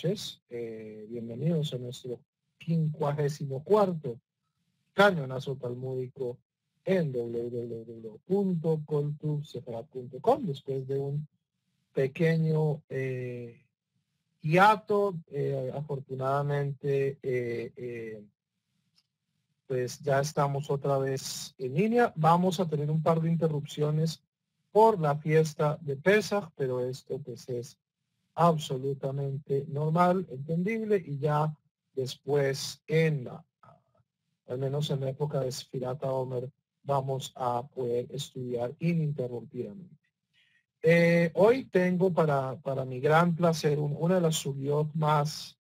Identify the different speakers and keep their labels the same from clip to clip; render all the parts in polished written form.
Speaker 1: noches. Bienvenidos a nuestro 54º cañonazo talmúdico en www.coltubsefarat.com. Después de un pequeño hiato, afortunadamente, pues ya estamos otra vez en línea. Vamos a tener un par de interrupciones por la fiesta de Pesaj, pero esto pues es absolutamente normal, entendible, y ya después al menos en la época de Sfirat HaOmer, vamos a poder estudiar ininterrumpidamente. Hoy tengo para mi gran placer una de las subiot más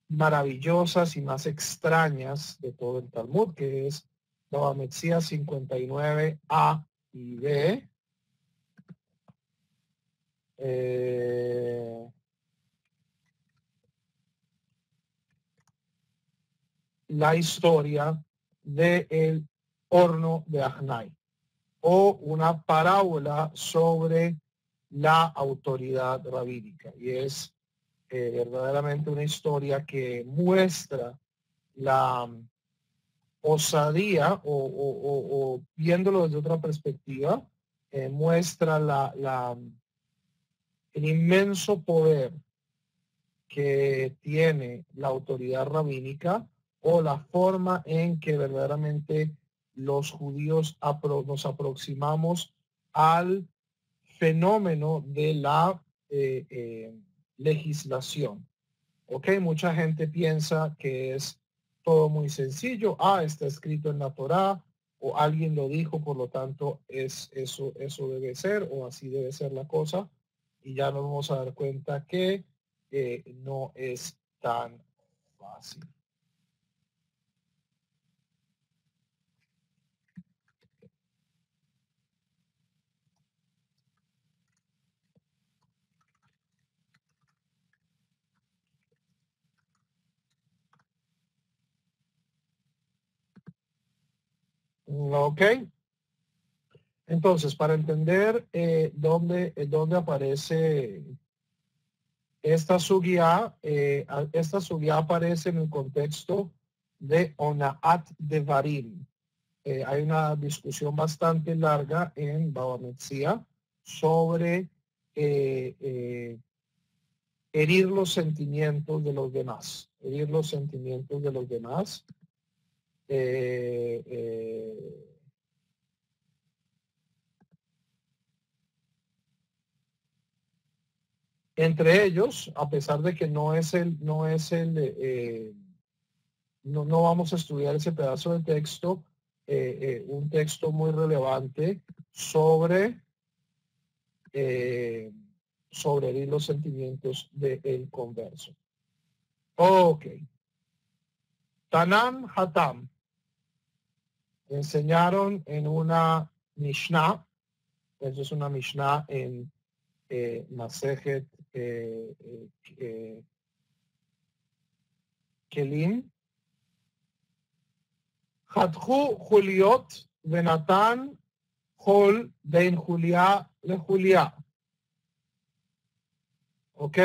Speaker 1: maravillosas y más extrañas de todo el Talmud, que es Baba Metzia 59a y b. La historia del horno de Ajnai, o una parábola sobre la autoridad rabínica. Y es verdaderamente una historia que muestra la osadía, o viéndolo desde otra perspectiva, muestra el inmenso poder que tiene la autoridad rabínica, o la forma en que verdaderamente los judíos nos aproximamos al fenómeno de la legislación. ¿Ok? Mucha gente piensa que es todo muy sencillo. Está escrito en la Torá, o alguien lo dijo, por lo tanto eso debe ser, o así debe ser la cosa. Y ya nos vamos a dar cuenta que no es tan fácil. Ok. Entonces, para entender dónde aparece esta sugya aparece en el contexto de Onaat Devarim. Hay una discusión bastante larga en Baba Metzia sobre herir los sentimientos de los demás. Herir los sentimientos de los demás. Entre ellos, a pesar de que no vamos a estudiar ese pedazo de texto, un texto muy relevante sobre herir los sentimientos del converso. Ok. Tanam Hatam enseñaron en una Mishnah, eso es una Mishnah en Masejet Kelim. Hatju Juliot Venatan Hol Ben Julia le Julia. ¿Ok?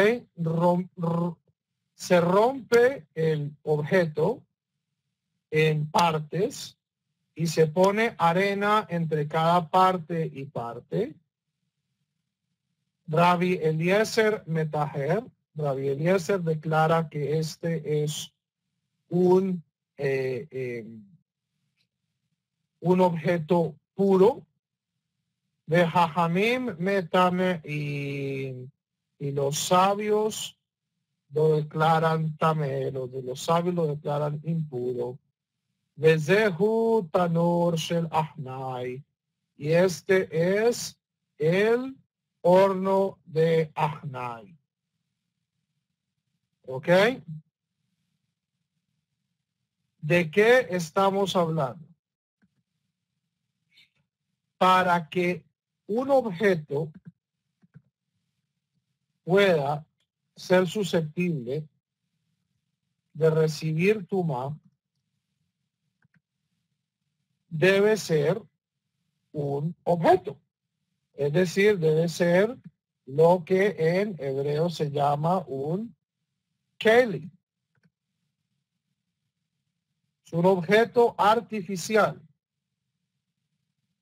Speaker 1: Se rompe el objeto en partes y se pone arena entre cada parte y parte. Rabbi Eliezer Metaher, Rabbi Eliezer declara que este es un objeto puro. De Jajamim Metame, y los sabios lo declaran tamé, los sabios lo declaran impuro. Bezehu Tanur Shel Ahnai, y este es el horno de Ahnai. ¿Ok? ¿De qué estamos hablando? Para que un objeto pueda ser susceptible de recibir tumá, debe ser un objeto. Es decir, debe ser lo que en hebreo se llama un Keli. Es un objeto artificial.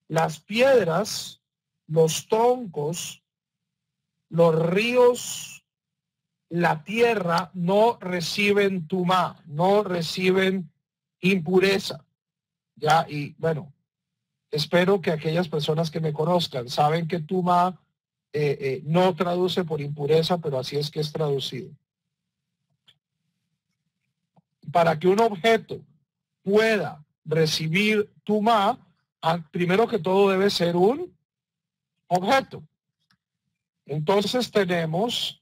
Speaker 1: Las piedras, los troncos, los ríos, la tierra no reciben tumá, no reciben impureza. Ya, y bueno, espero que aquellas personas que me conozcan saben que tumá no traduce por impureza, pero así es que es traducido. Para que un objeto pueda recibir tumá, primero que todo debe ser un objeto. Entonces tenemos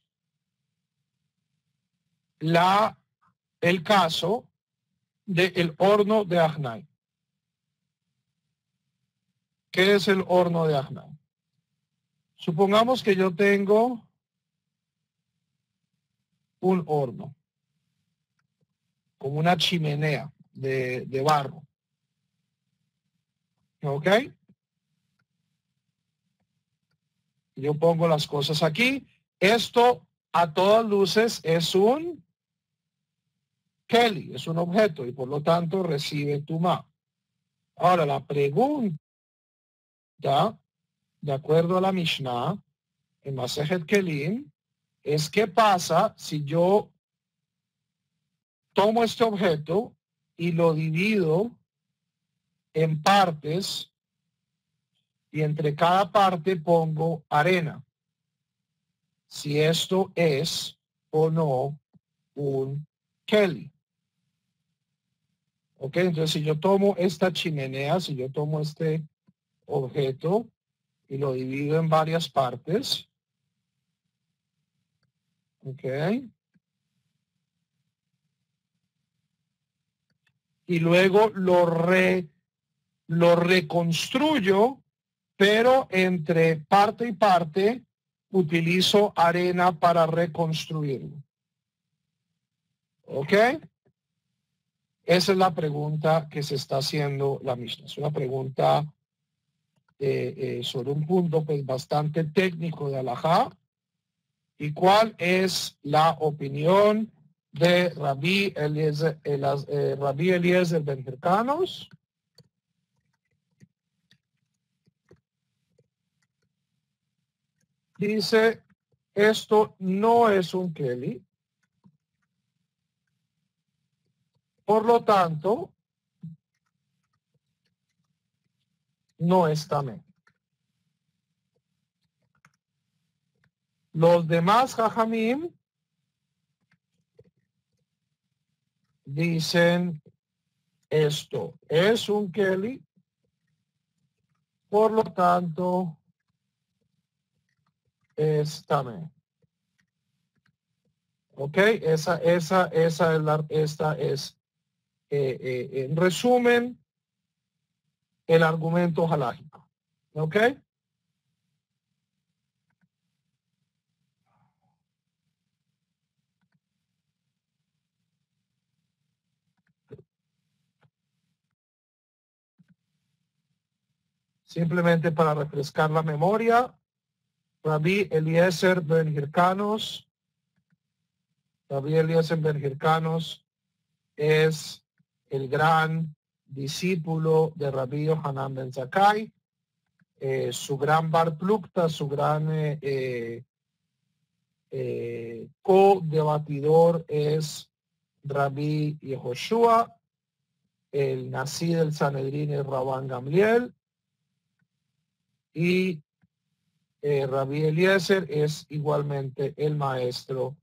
Speaker 1: el caso del horno de Ahnay. ¿Qué es el horno de Ahnay? Supongamos que yo tengo un horno, como una chimenea de barro. ¿Ok? Yo pongo las cosas aquí. Esto a todas luces es un Keli, es un objeto y por lo tanto recibe tumá. Ahora la pregunta, de acuerdo a la Mishnah, en Masejet Kelim, es qué pasa si yo tomo este objeto y lo divido en partes y entre cada parte pongo arena. Si esto es o no un Keli. Ok, entonces si yo tomo esta chimenea, si yo tomo este objeto y lo divido en varias partes, ok, y luego lo reconstruyo, pero entre parte y parte utilizo arena para reconstruirlo. ¿Ok? Esa es la pregunta que se está haciendo la misma. Es una pregunta sobre un punto pues, bastante técnico de Alajá. ¿Y cuál es la opinión de Rabí Eliezer Ben Hirkanos? Dice, esto no es un Keli. Por lo tanto, no es tamé. Los demás Jajamim dicen esto es un Keli, por lo tanto es tamé. Ok, esta es en resumen el argumento halágico. Ok. Simplemente para refrescar la memoria, Rabí Eliezer Ben Hirkanos, es el gran discípulo de Rabí Yohanan Ben Zakkai, su gran bar plukta, su gran co-debatidor es Rabí Yehoshua, el nací del Sanedrín es Rabán Gamliel, y Rabí Eliezer es igualmente el maestro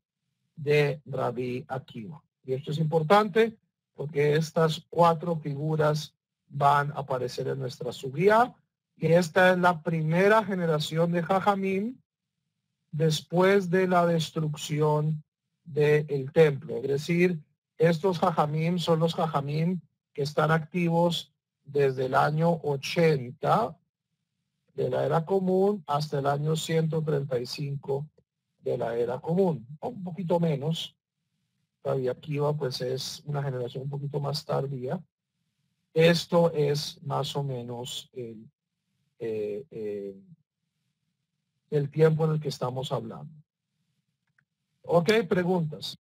Speaker 1: de Rabí Akiva. Y esto es importante porque estas cuatro figuras van a aparecer en nuestra subía. Y esta es la primera generación de Jajamim después de la destrucción del templo. Es decir, estos Jajamim son los Jajamim que están activos desde el año 80 de la era común hasta el año 135 de la era común, un poquito menos. Rabí Akiva pues es una generación un poquito más tardía. Esto es más o menos el tiempo en el que estamos hablando. Ok, preguntas.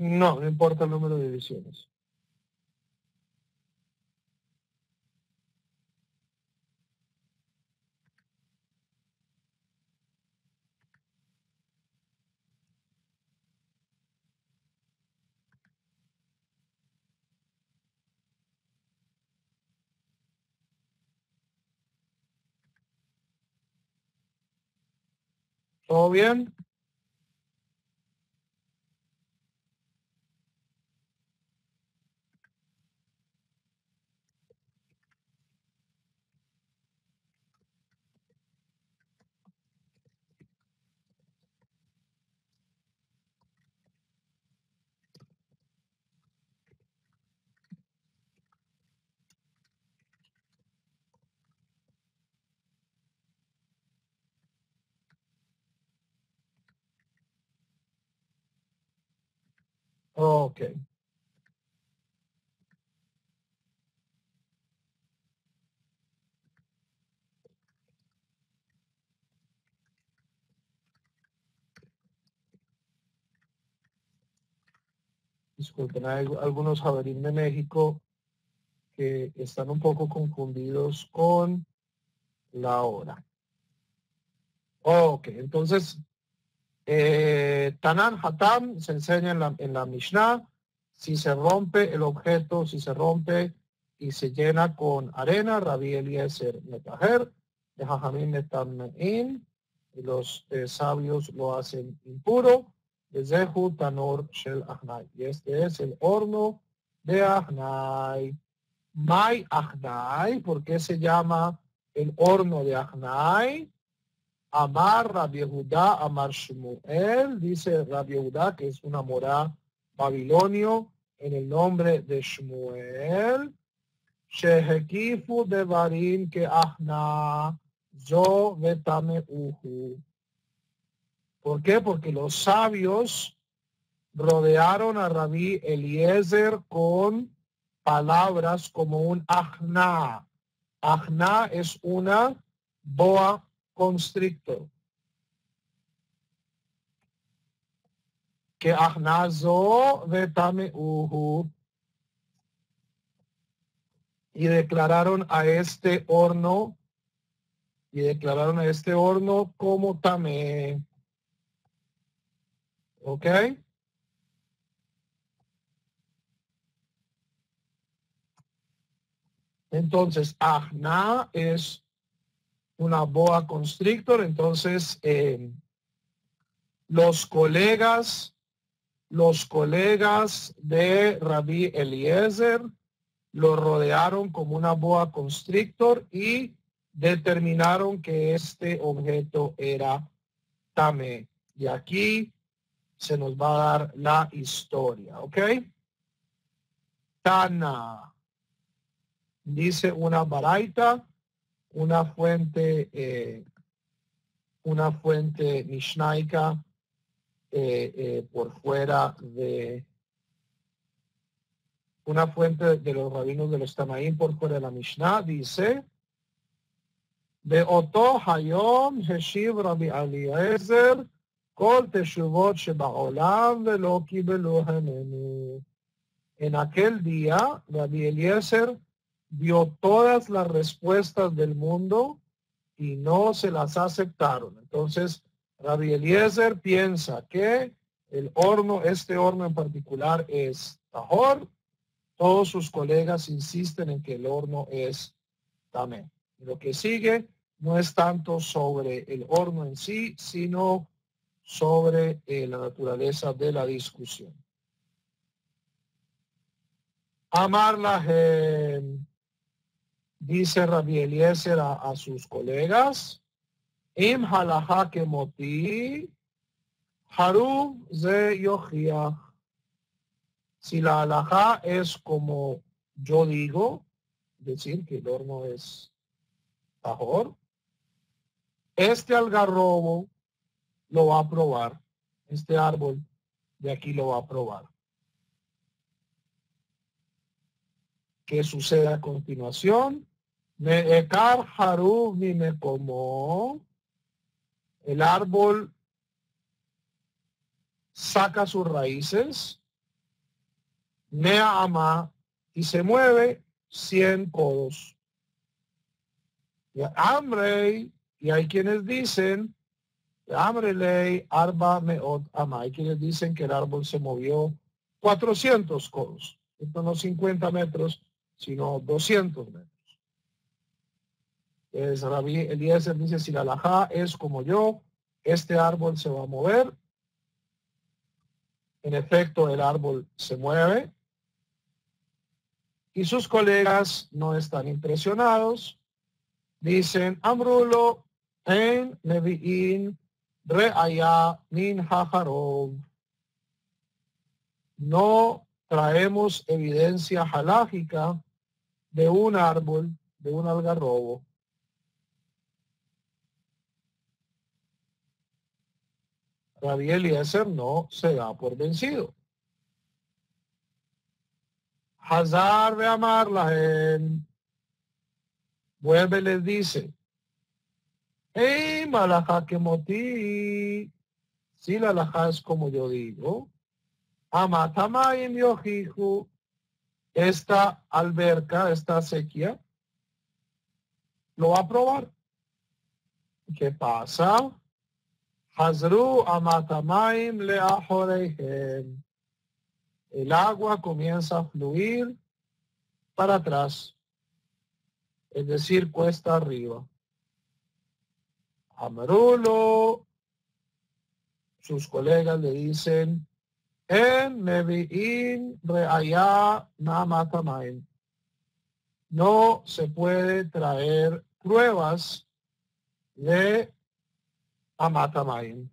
Speaker 1: No, no importa el número de divisiones. ¿Todo bien? Ok. Disculpen, hay algunos jabalíes de México que están un poco confundidos con la hora. Ok, entonces, Tanan Hatam se enseña en la Mishnah. Si se rompe el objeto, si se rompe y se llena con arena, Rabbi Eliezer Metaher, de Jajamim Metamein, y los sabios lo hacen impuro, de Zehu Tanor Shel Achnai. Y este es el horno de Achnai. Mai Achnai, ¿por qué se llama el horno de Achnai? Amar Rabbi Yehuda, Amar Shmuel, dice Rabbi Yehuda, que es una morá babilonio, en el nombre de Shmuel, Shehekifu de Barim que Ahna, Zo Betame Uhu. ¿Por qué? Porque los sabios rodearon a Rabbi Eliezer con palabras como un Ahna. Ahna es una boa constrictor. Que Ahnazo Betame Uhu. Y declararon a este horno como Tamé. ¿Ok? Entonces, Ahna es una boa constrictor. Entonces, los colegas de Rabbi Eliezer lo rodearon como una boa constrictor y determinaron que este objeto era Tamé. Y aquí se nos va a dar la historia, ¿ok? Tana, dice una baraita, una fuente mishnaica por fuera de una fuente de los rabinos de los Tanaín por fuera de la Mishnah, dice באותו היום השיב רבי אליעזר כל תשובות שבעולם ולא קיבלו ממנו. En aquel día, Rabbi Eliezer dio todas las respuestas del mundo y no se las aceptaron. Entonces, Rabbi Eliezer piensa que este horno en particular es tahor. Todos sus colegas insisten en que el horno es tamé. Lo que sigue no es tanto sobre el horno en sí, sino sobre la naturaleza de la discusión. Amarla, dice Rabbi Eliezer a sus colegas, Im halacha kemoti, haru ze yochiach. Si la halajá es como yo digo, decir que el horno es tahor, este algarrobo lo va a probar, este árbol de aquí lo va a probar. ¿Qué sucede a continuación? Me ekar haru mi me como. El árbol saca sus raíces Mea ama, y se mueve 100 codos. Y Amrei, y hay quienes dicen, Amrelei arba meot ama, hay quienes dicen que el árbol se movió 400 codos. Esto no 50 metros, sino 200 metros. Entonces, Rabí Eliezer dice, si la halajá es como yo, este árbol se va a mover. En efecto, el árbol se mueve. Y sus colegas no están impresionados. Dicen, Amrulo en Nevi'in re'aya min hajarov. No traemos evidencia halágica de un árbol, de un algarrobo. Rabí Eliezer no se da por vencido. Hazar de amarla, vuelve y les dice, hey, malajá que moti, si la alajá es como yo digo, amatamayim yojihu, esta alberca, esta sequía, lo va a probar. ¿Qué pasa? Hazru amatamayim leajoreihem. El agua comienza a fluir para atrás, es decir, cuesta arriba. Amarulo, sus colegas le dicen, en Nevi'in re'aya namatamaim. No se puede traer pruebas de amatamayim,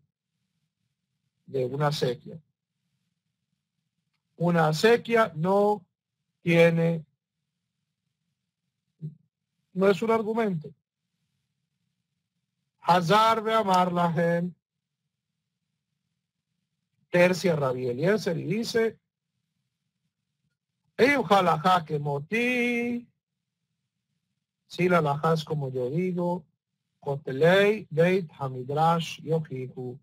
Speaker 1: de una sequía. Una sequía no tiene, no es un argumento. Hazar de amar la gente, tercia Rabí Eliezer y dice, ojalá que moti, si la halajá es como yo digo, Kotelei Beit Hamidrash Yojihu.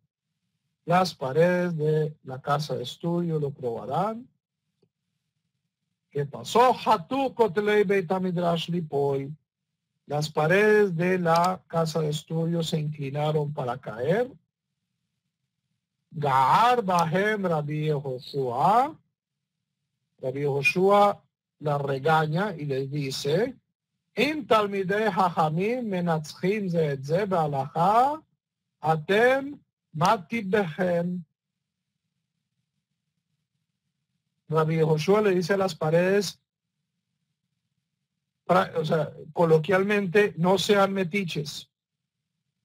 Speaker 1: Las paredes de la casa de estudio lo probarán. ¿Qué pasó? Hatu Kotelei Beit Hamidrash Lipoy. Las paredes de la casa de estudio se inclinaron para caer. Gaar Bahem Rabbi Yehoshua. Rabbi Yehoshua la regaña y les dice, אם תלמידי חכמים מנצחים זה את זה בהלכה, אתם מה טיבכם? Rabbi Yehoshua le dice a las paredes, o sea, coloquialmente, no sean metiches.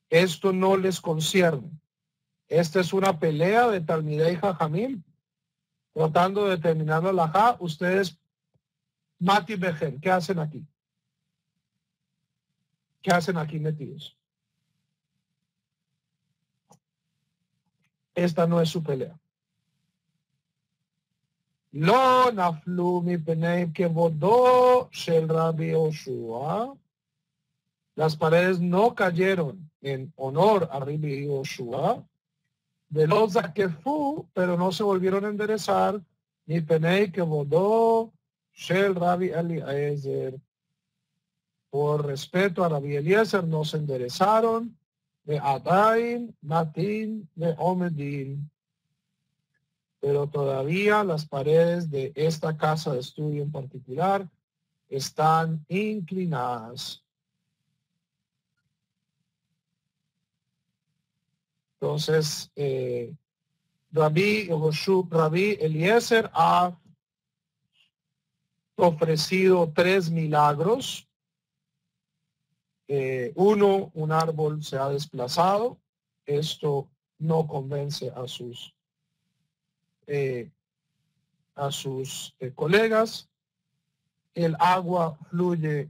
Speaker 1: Esto no les concierne. Esta es una pelea de Talmidei Jajamim, tratando de determinar la halajá. Ustedes, Mati Bejen, ¿qué hacen aquí? ¿Qué hacen aquí metidos? Esta no es su pelea. Lo naflu mi penei kevodó shel Rabbi Yehoshua. Las paredes no cayeron en honor a Rabbi Yehoshua. De los zakefu, pero no se volvieron a enderezar. Mi penei kevodó shel Rabbi Eliezer. Por respeto a Rabbi Eliezer no se enderezaron. De Adain, Matin, de Omedin. Pero todavía las paredes de esta casa de estudio en particular están inclinadas. Entonces, Rabbi Eliezer ha ofrecido 3 milagros. Uno, un árbol se ha desplazado. Esto no convence a sus colegas. El agua fluye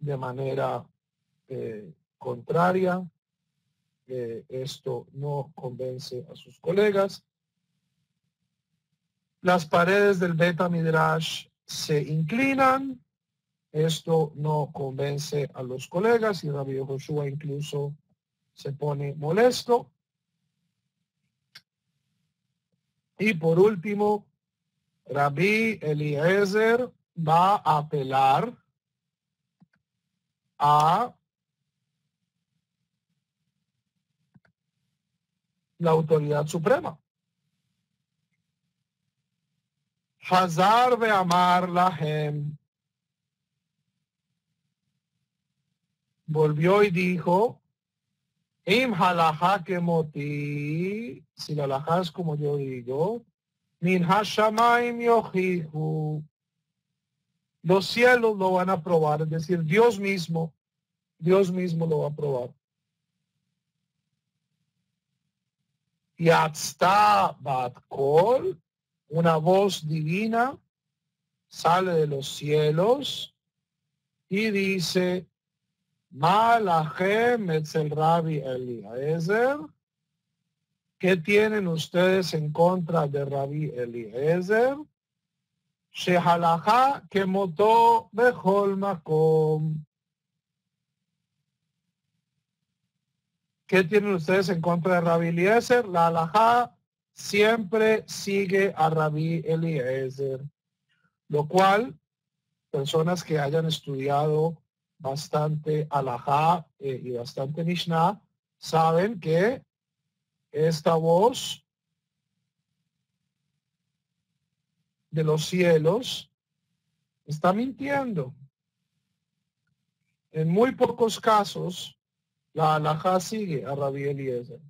Speaker 1: de manera contraria. Esto no convence a sus colegas. Las paredes del Beit Midrash se inclinan. Esto no convence a los colegas y Rabbi Yehoshua incluso se pone molesto. Y por último, Rabí Eliezer va a apelar a la autoridad suprema. Hazar ve amar lahem. Volvió y dijo, Im halajá kemoti, si la halajá es como yo digo, min hashamayim yojihu, los cielos lo van a probar, es decir, Dios mismo lo va a probar. Yatzta bat kol, una voz divina sale de los cielos y dice, Malahem etzel Rabbi Eliezer, ¿qué tienen ustedes en contra de Rabbi Eliezer? Shehalajá kemotó bechol makom. ¿Qué tienen ustedes en contra de Rabbi Eliezer? La halajá siempre sigue a Rabbi Eliezer, lo cual personas que hayan estudiado bastante halajá y bastante Mishnah saben que esta voz de los cielos está mintiendo. En muy pocos casos la halajá sigue a Rabbi Eliezer,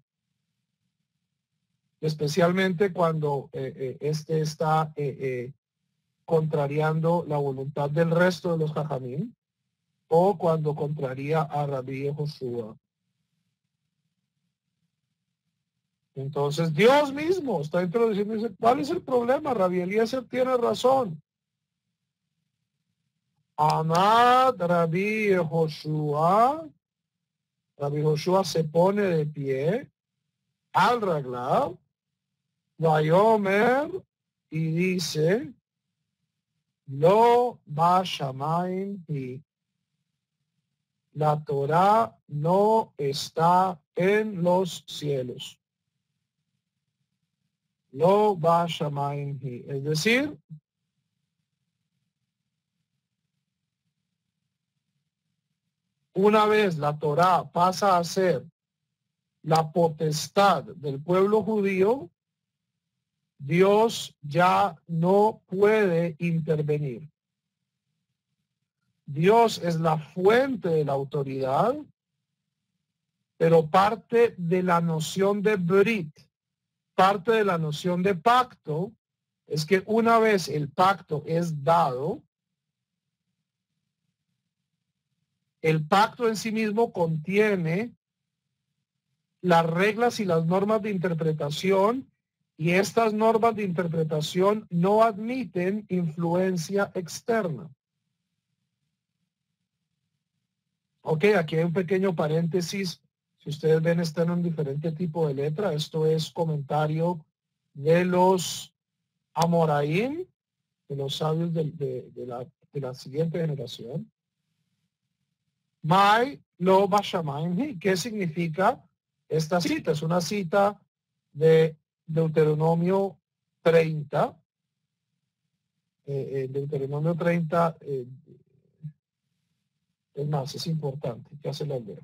Speaker 1: especialmente cuando este está contrariando la voluntad del resto de los jajamín o cuando contraría a Rabbi Joshua. Entonces Dios mismo está introduciendo y dice, ¿cuál es el problema? Rabbi Eliezer tiene razón. Amad Rabbi Joshua. Rabbi Joshua se pone de pie al raglav, Vayomer, y dice, Lo Bashamayim hi. La Torah no está en los cielos. Lo Bashamayim hi. Es decir, una vez la Torah pasa a ser la potestad del pueblo judío, Dios ya no puede intervenir. Dios es la fuente de la autoridad, pero parte de la noción de Brit, parte de la noción de pacto, es que una vez el pacto es dado, el pacto en sí mismo contiene las reglas y las normas de interpretación, y estas normas de interpretación no admiten influencia externa. Ok, aquí hay un pequeño paréntesis. Si ustedes ven, está en un diferente tipo de letra. Esto es comentario de los Amoraim, de los sabios de la siguiente generación. Mai lo bashamayim. ¿Qué significa esta cita? Es una cita de Deuteronomio 30. Deuteronomio 30, es más, es importante. Ya se la leo.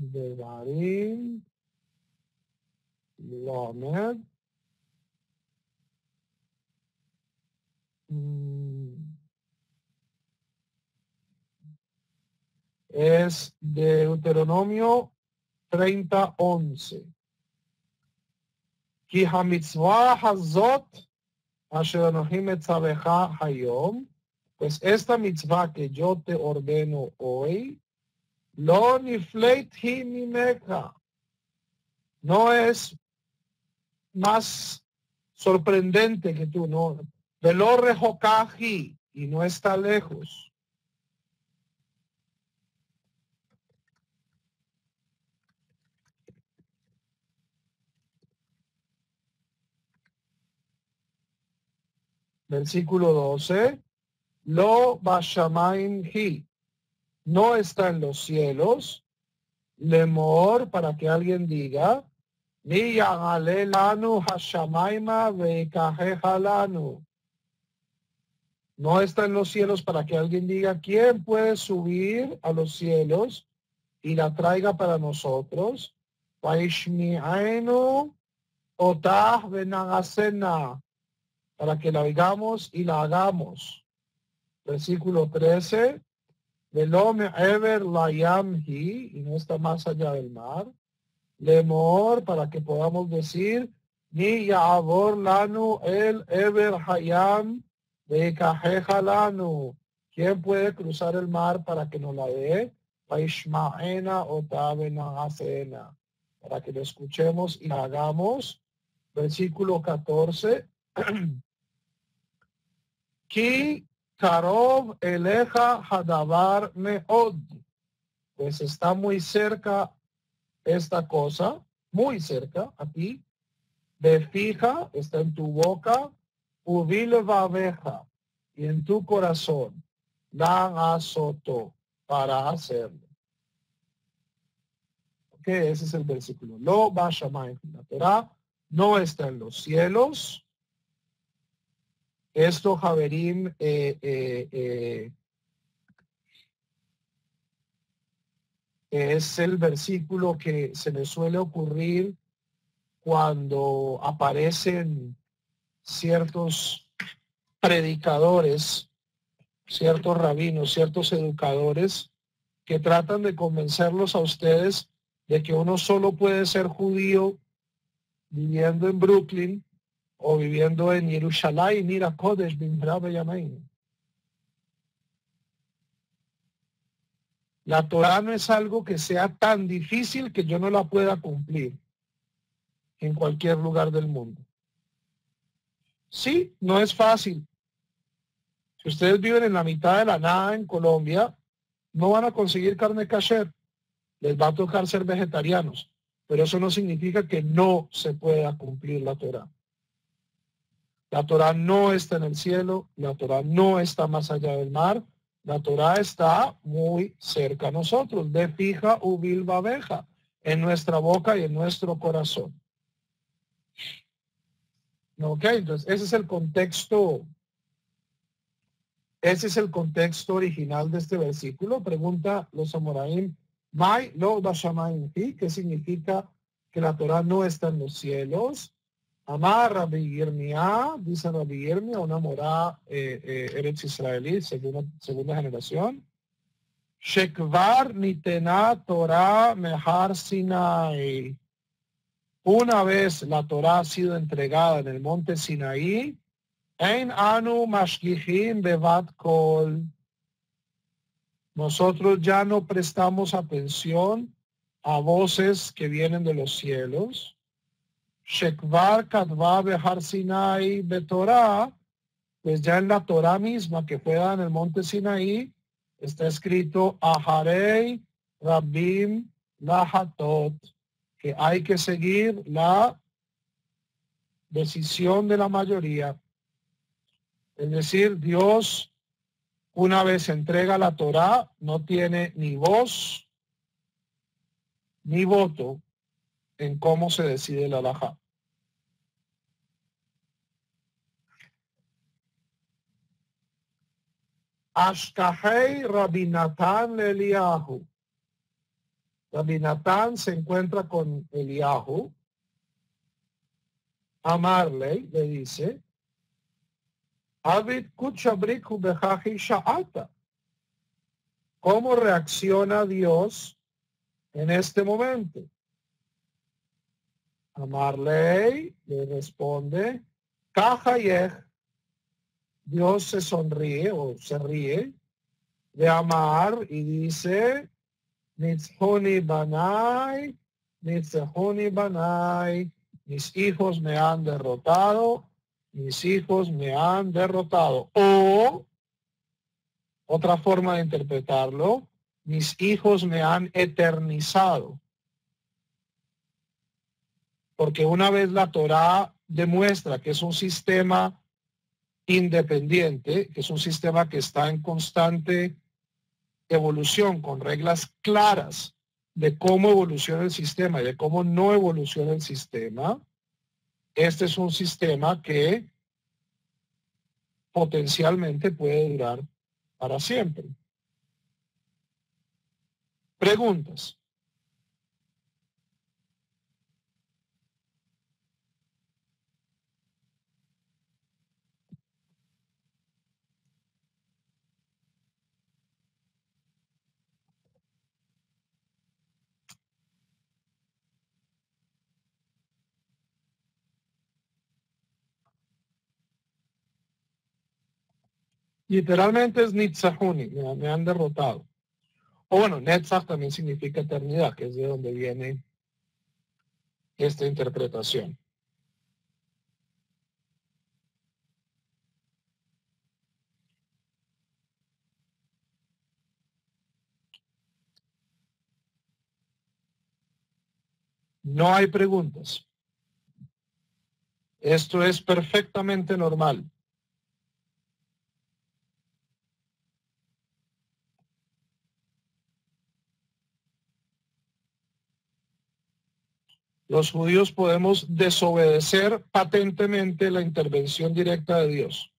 Speaker 1: Devarim Lamed es Deuteronomio 30:11. Ki hamitzvah hazot asher anohim etzavecha hayom, pues esta mitzvah que yo te ordeno hoy, lo nifleit hi mimeka, no es más sorprendente que tú, no. Velo rejokaji, y no está lejos. Versículo 12. Lo bashamayim hi. No está en los cielos. Lemor, para que alguien diga, Mi yagale lanu hashamayma veikajeja lanu. No está en los cielos para que alguien diga, ¿quién puede subir a los cielos y la traiga para nosotros? Vaishmi'ainu otah benagasena, para que la oigamos y la hagamos. Versículo 13. Velome ever layam hi, y no está más allá del mar. Lemor, para que podamos decir, Ni ya'avor lanu el ever hayam veikajeja lanu. ¿Quién puede cruzar el mar para que nos la dé? Vaishmaena otah benagasena, para que lo escuchemos y la hagamos. Versículo 14. Ki karov eleja hadavar meod. Pues está muy cerca esta cosa, muy cerca a ti. De fija, está en tu boca. Ubil babeja, y en tu corazón. Dan azoto, para hacerlo. Ok, ese es el versículo. Lo bashamayim. La Torah no está en los cielos. Esto, Javerim, es el versículo que se le suele ocurrir cuando aparecen ciertos predicadores, ciertos rabinos, ciertos educadores que tratan de convencerlos a ustedes de que uno solo puede ser judío viviendo en Brooklyn o viviendo en Jerusalén, mira Kodesh, Bimra Yamein. La Torah no es algo que sea tan difícil que yo no la pueda cumplir en cualquier lugar del mundo. Sí, no es fácil. Si ustedes viven en la mitad de la nada en Colombia, no van a conseguir carne kasher. Les va a tocar ser vegetarianos. Pero eso no significa que no se pueda cumplir la Torah. La Torah no está en el cielo, la Torah no está más allá del mar, la Torah está muy cerca a nosotros, de fija ubil babeja, en nuestra boca y en nuestro corazón. Ok, entonces ese es el contexto original de este versículo. Pregunta los amoraim, Mai lo bashamayim fi, ¿qué significa que la Torah no está en los cielos? Amar Rabbi Yirmiyah, dice Rabbi Yirmiyah, una morá eretz israelí, segunda generación. Shekvar nitena Torah mehar Sinai. Una vez la Torah ha sido entregada en el monte Sinaí, Ein anu mashgichim bevat kol. Nosotros ya no prestamos atención a voces que vienen de los cielos. Shekvar kadva behar Sinai betorah, pues ya en la Torah misma que fue dada en el monte Sinaí, está escrito Aharei Rabbim Lahatot, que hay que seguir la decisión de la mayoría. Es decir, Dios, una vez entrega la Torah, no tiene ni voz ni voto en cómo se decide la halajá. Ashkahei Rabbi Natán Eliyahu. Rabbi Natán se encuentra con Eliyahu. Amarle le dice, Abid kuchabriku bejaji sha'ata. ¿Cómo reacciona Dios en este momento? Amarle le responde, Kajayej. Dios se sonríe o se ríe de Amar y dice, Nitzhoni banai, Nitzhoni banai. Mis hijos me han derrotado, mis hijos me han derrotado. O, otra forma de interpretarlo, mis hijos me han eternizado. Porque una vez la Torah demuestra que es un sistema independiente, que es un sistema que está en constante evolución, con reglas claras de cómo evoluciona el sistema y de cómo no evoluciona el sistema, este es un sistema que potencialmente puede durar para siempre. Preguntas. Literalmente es Nitzahuni, me han derrotado. O bueno, Netzach también significa eternidad, que es de donde viene esta interpretación. No hay preguntas. Esto es perfectamente normal. Los judíos podemos desobedecer patentemente la intervención directa de Dios.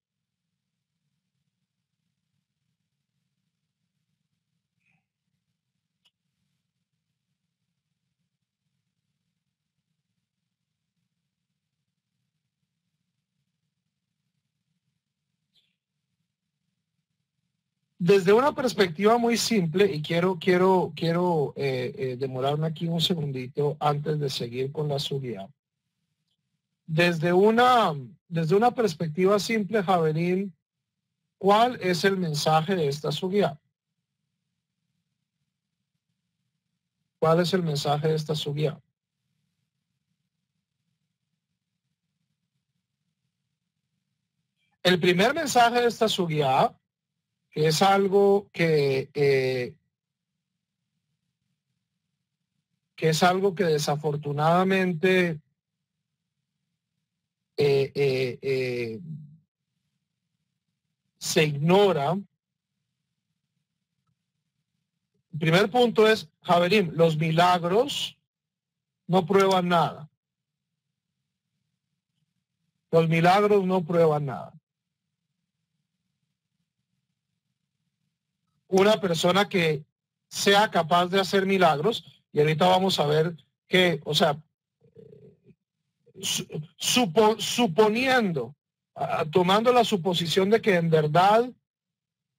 Speaker 1: Desde una perspectiva muy simple, y quiero demorarme aquí un segundito antes de seguir con la subida. Desde una perspectiva simple, Javerín, ¿cuál es el mensaje de esta subida? ¿Cuál es el mensaje de esta subida? El primer mensaje de esta subida es algo que es algo que desafortunadamente se ignora. El primer punto es, Javerim, los milagros no prueban nada. Los milagros no prueban nada. Una persona que sea capaz de hacer milagros, y ahorita vamos a ver que, o sea, suponiendo, tomando la suposición de que en verdad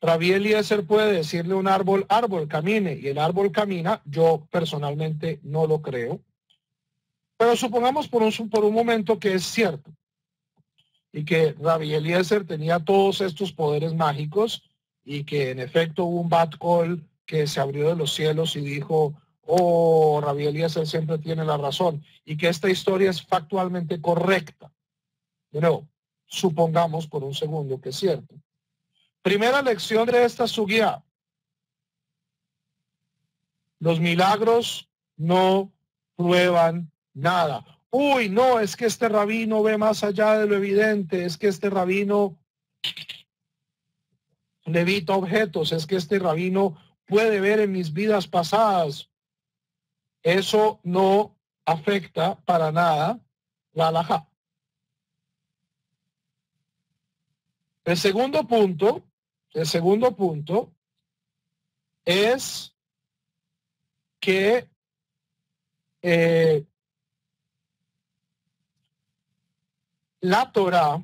Speaker 1: Rabí Eliezer puede decirle a un árbol, árbol, camine, y el árbol camina, yo personalmente no lo creo, pero supongamos por un momento que es cierto, y que Rabí Eliezer tenía todos estos poderes mágicos, y que en efecto hubo un bat call que se abrió de los cielos y dijo, oh, Rabí Eliezer siempre tiene la razón, y que esta historia es factualmente correcta. Pero supongamos por un segundo que es cierto. Primera lección de esta suguía. Los milagros no prueban nada. Uy, no, es que este rabino ve más allá de lo evidente, es que este rabino levita objetos, es que este rabino puede ver en mis vidas pasadas. Eso no afecta para nada la halajá. El segundo punto es que la Torá,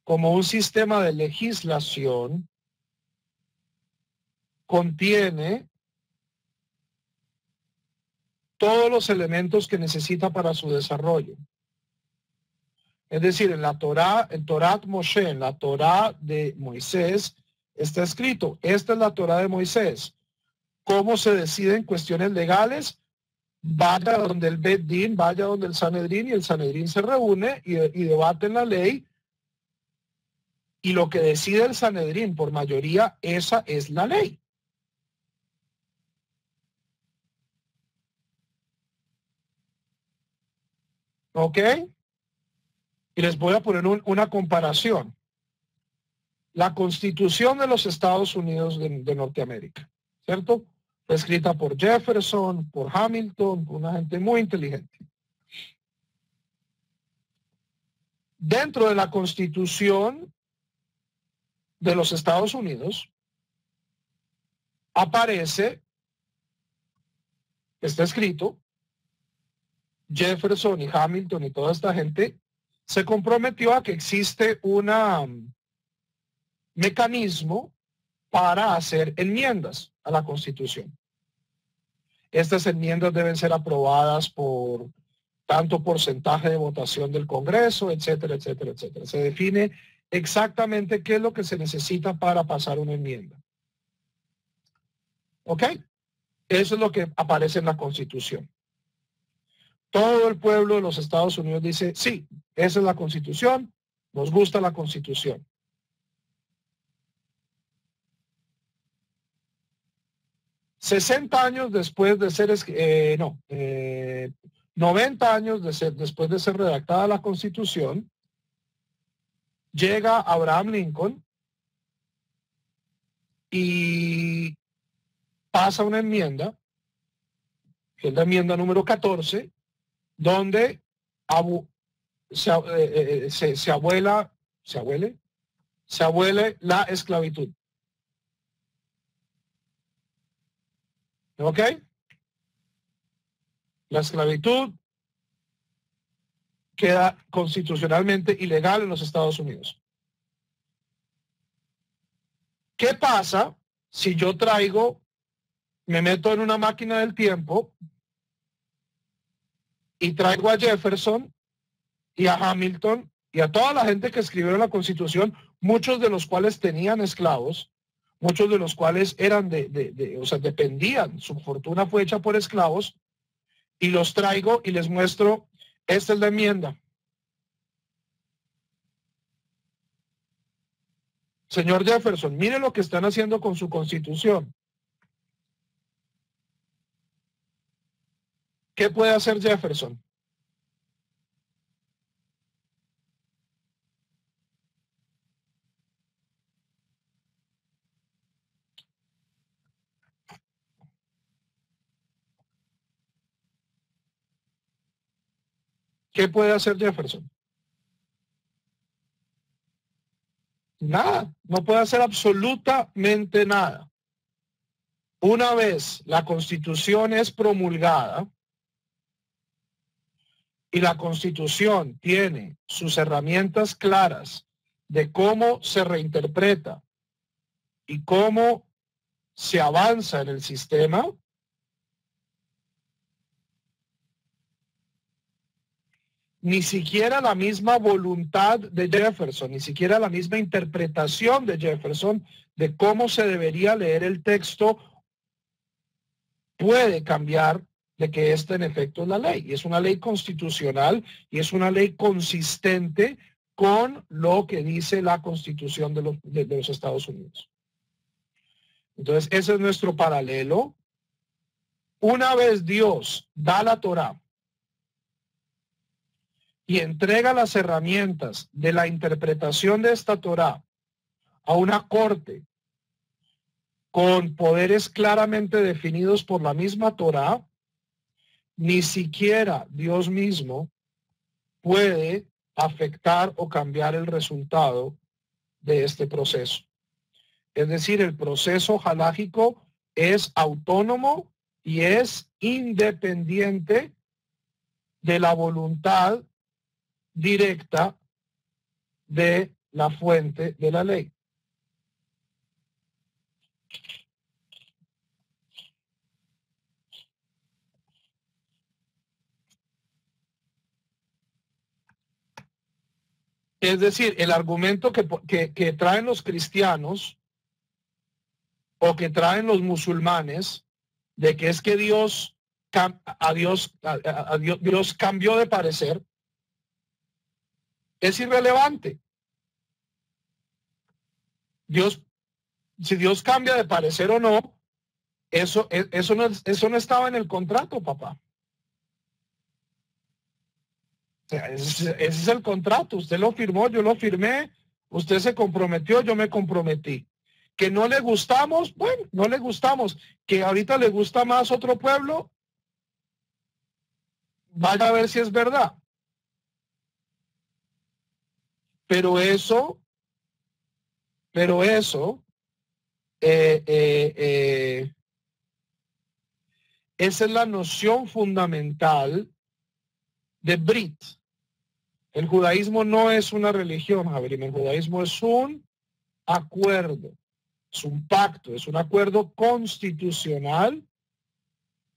Speaker 1: como un sistema de legislación, contiene todos los elementos que necesita para su desarrollo. Es decir, en la Torá, en Torat Moshe, en la Torá de Moisés, está escrito, esta es la Torá de Moisés. ¿Cómo se deciden cuestiones legales? Vaya donde el Bet Din, vaya donde el Sanedrín, y el Sanedrín se reúne y debaten la ley, y lo que decide el Sanedrín por mayoría, esa es la ley. ¿Ok? Y les voy a poner una comparación. La Constitución de los Estados Unidos de Norteamérica, ¿cierto? Fue escrita por Jefferson, por Hamilton, por una gente muy inteligente. Dentro de la Constitución de los Estados Unidos aparece, está escrito, Jefferson y Hamilton y toda esta gente se comprometió a que existe un mecanismo para hacer enmiendas a la Constitución. Estas enmiendas deben ser aprobadas por tanto porcentaje de votación del Congreso, etcétera, etcétera, etcétera. Se define exactamente qué es lo que se necesita para pasar una enmienda. ¿Ok? Eso es lo que aparece en la Constitución. Todo el pueblo de los Estados Unidos dice, sí, esa es la Constitución, nos gusta la Constitución. ...60 años después de ser, 90 años después de ser redactada la Constitución, llega Abraham Lincoln y pasa una enmienda, que es la enmienda número 14, donde se abuele la esclavitud. ¿Ok? La esclavitud queda constitucionalmente ilegal en los Estados Unidos. ¿Qué pasa si yo me meto en una máquina del tiempo y traigo a Jefferson y a Hamilton y a toda la gente que escribió la Constitución, muchos de los cuales tenían esclavos, muchos de los cuales eran dependían, su fortuna fue hecha por esclavos, y los traigo y les muestro, esta es la enmienda. Señor Jefferson, mire lo que están haciendo con su Constitución. ¿Qué puede hacer Jefferson? ¿Qué puede hacer Jefferson? Nada, no puede hacer absolutamente nada. Una vez la Constitución es promulgada y la Constitución tiene sus herramientas claras de cómo se reinterpreta y cómo se avanza en el sistema, ni siquiera la misma voluntad de Jefferson, ni siquiera la misma interpretación de Jefferson de cómo se debería leer el texto puede cambiar de que esta en efecto es la ley. Y es una ley constitucional y es una ley consistente con lo que dice la Constitución de los Estados Unidos. Entonces, ese es nuestro paralelo. Una vez Dios da la Torá y entrega las herramientas de la interpretación de esta Torá a una corte con poderes claramente definidos por la misma Torá, ni siquiera Dios mismo puede afectar o cambiar el resultado de este proceso. Es decir, el proceso halájico es autónomo y es independiente de la voluntad directa de la fuente de la ley. Es decir, el argumento que traen los cristianos o que traen los musulmanes de que es que Dios cambió de parecer es irrelevante. Si Dios cambia de parecer o no, eso no estaba en el contrato, papá. sea, ese es el contrato. Usted lo firmó, yo lo firmé, usted se comprometió, yo me comprometí. Que no le gustamos, bueno, no le gustamos. Que ahorita le gusta más otro pueblo, vaya a ver si es verdad. Pero eso, esa es la noción fundamental de Brit. El judaísmo no es una religión, Javier. El judaísmo es un acuerdo, es un pacto, es un acuerdo constitucional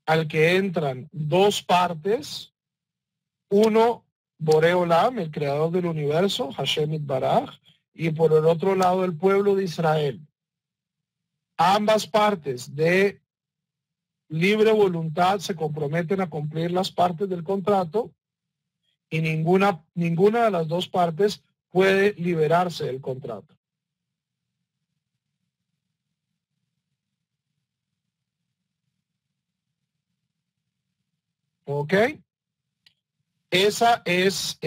Speaker 1: al que entran dos partes. Uno, Boré Olam, el creador del universo, Hashem Itbaraj, y por el otro lado el pueblo de Israel. Ambas partes de libre voluntad se comprometen a cumplir las partes del contrato y ninguna de las dos partes puede liberarse del contrato. ¿Ok? Esa es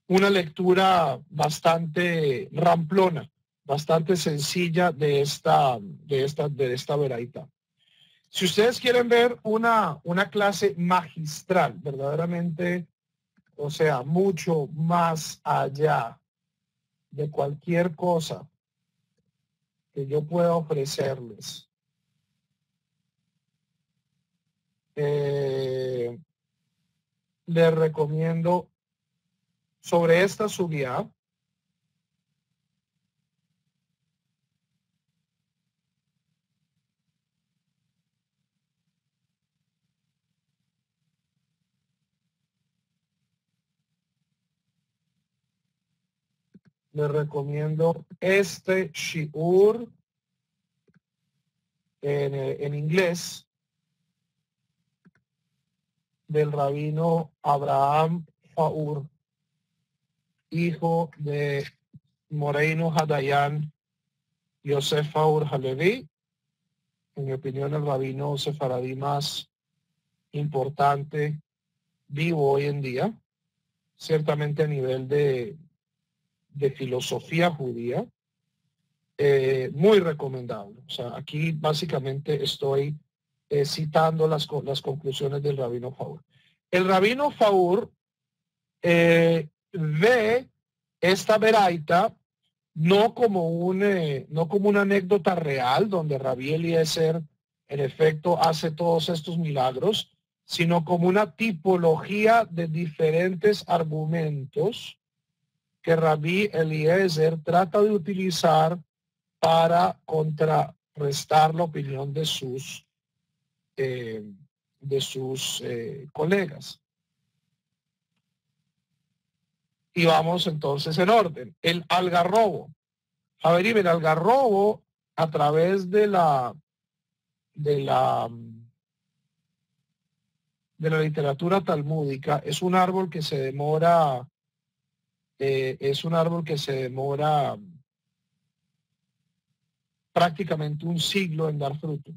Speaker 1: una lectura bastante ramplona, bastante sencilla de esta veraita. Si ustedes quieren ver una clase magistral, verdaderamente, o sea, mucho más allá de cualquier cosa que yo pueda ofrecerles, les recomiendo sobre esta subida. Les recomiendo este shiur en inglés del rabino Abraham Faur, hijo de Moreino Hadayan Yosef Faur Halevi, en mi opinión el rabino sefaradí más importante vivo hoy en día, ciertamente a nivel de filosofía judía, muy recomendable. O sea, aquí básicamente estoy citando las conclusiones del rabino Faur. El rabino Faur ve esta veraita no como una anécdota real donde Rabí Eliezer en efecto hace todos estos milagros, sino como una tipología de diferentes argumentos que Rabí Eliezer trata de utilizar para contrarrestar la opinión de sus colegas. Y vamos entonces en orden. El algarrobo. A ver, el algarrobo a través de la literatura talmúdica es un árbol que se demora prácticamente un siglo en dar fruto.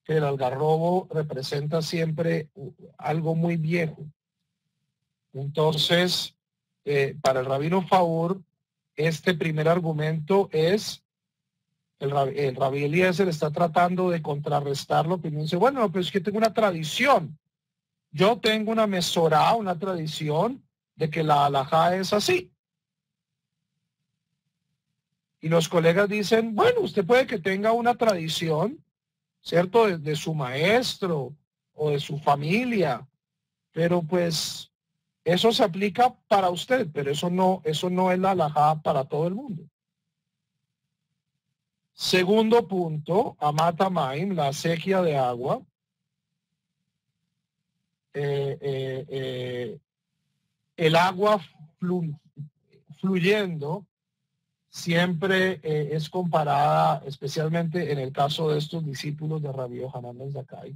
Speaker 1: El algarrobo representa siempre algo muy viejo. Entonces, para el rabino Faur, este primer argumento es, el Rabí Eliezer está tratando de contrarrestar la opinión. Dice, bueno, pero es que tengo una tradición. Yo tengo una mesorá, una tradición de que la halajá es así. Y los colegas dicen, bueno, usted puede que tenga una tradición, ¿cierto? De su maestro o de su familia, pero pues eso se aplica para usted, pero eso no es la halajá para todo el mundo. Segundo punto, Amata Maim, la sequía de agua. El agua fluyendo siempre es comparada, especialmente en el caso de estos discípulos de Rabbi Yohanan ben Zakkai,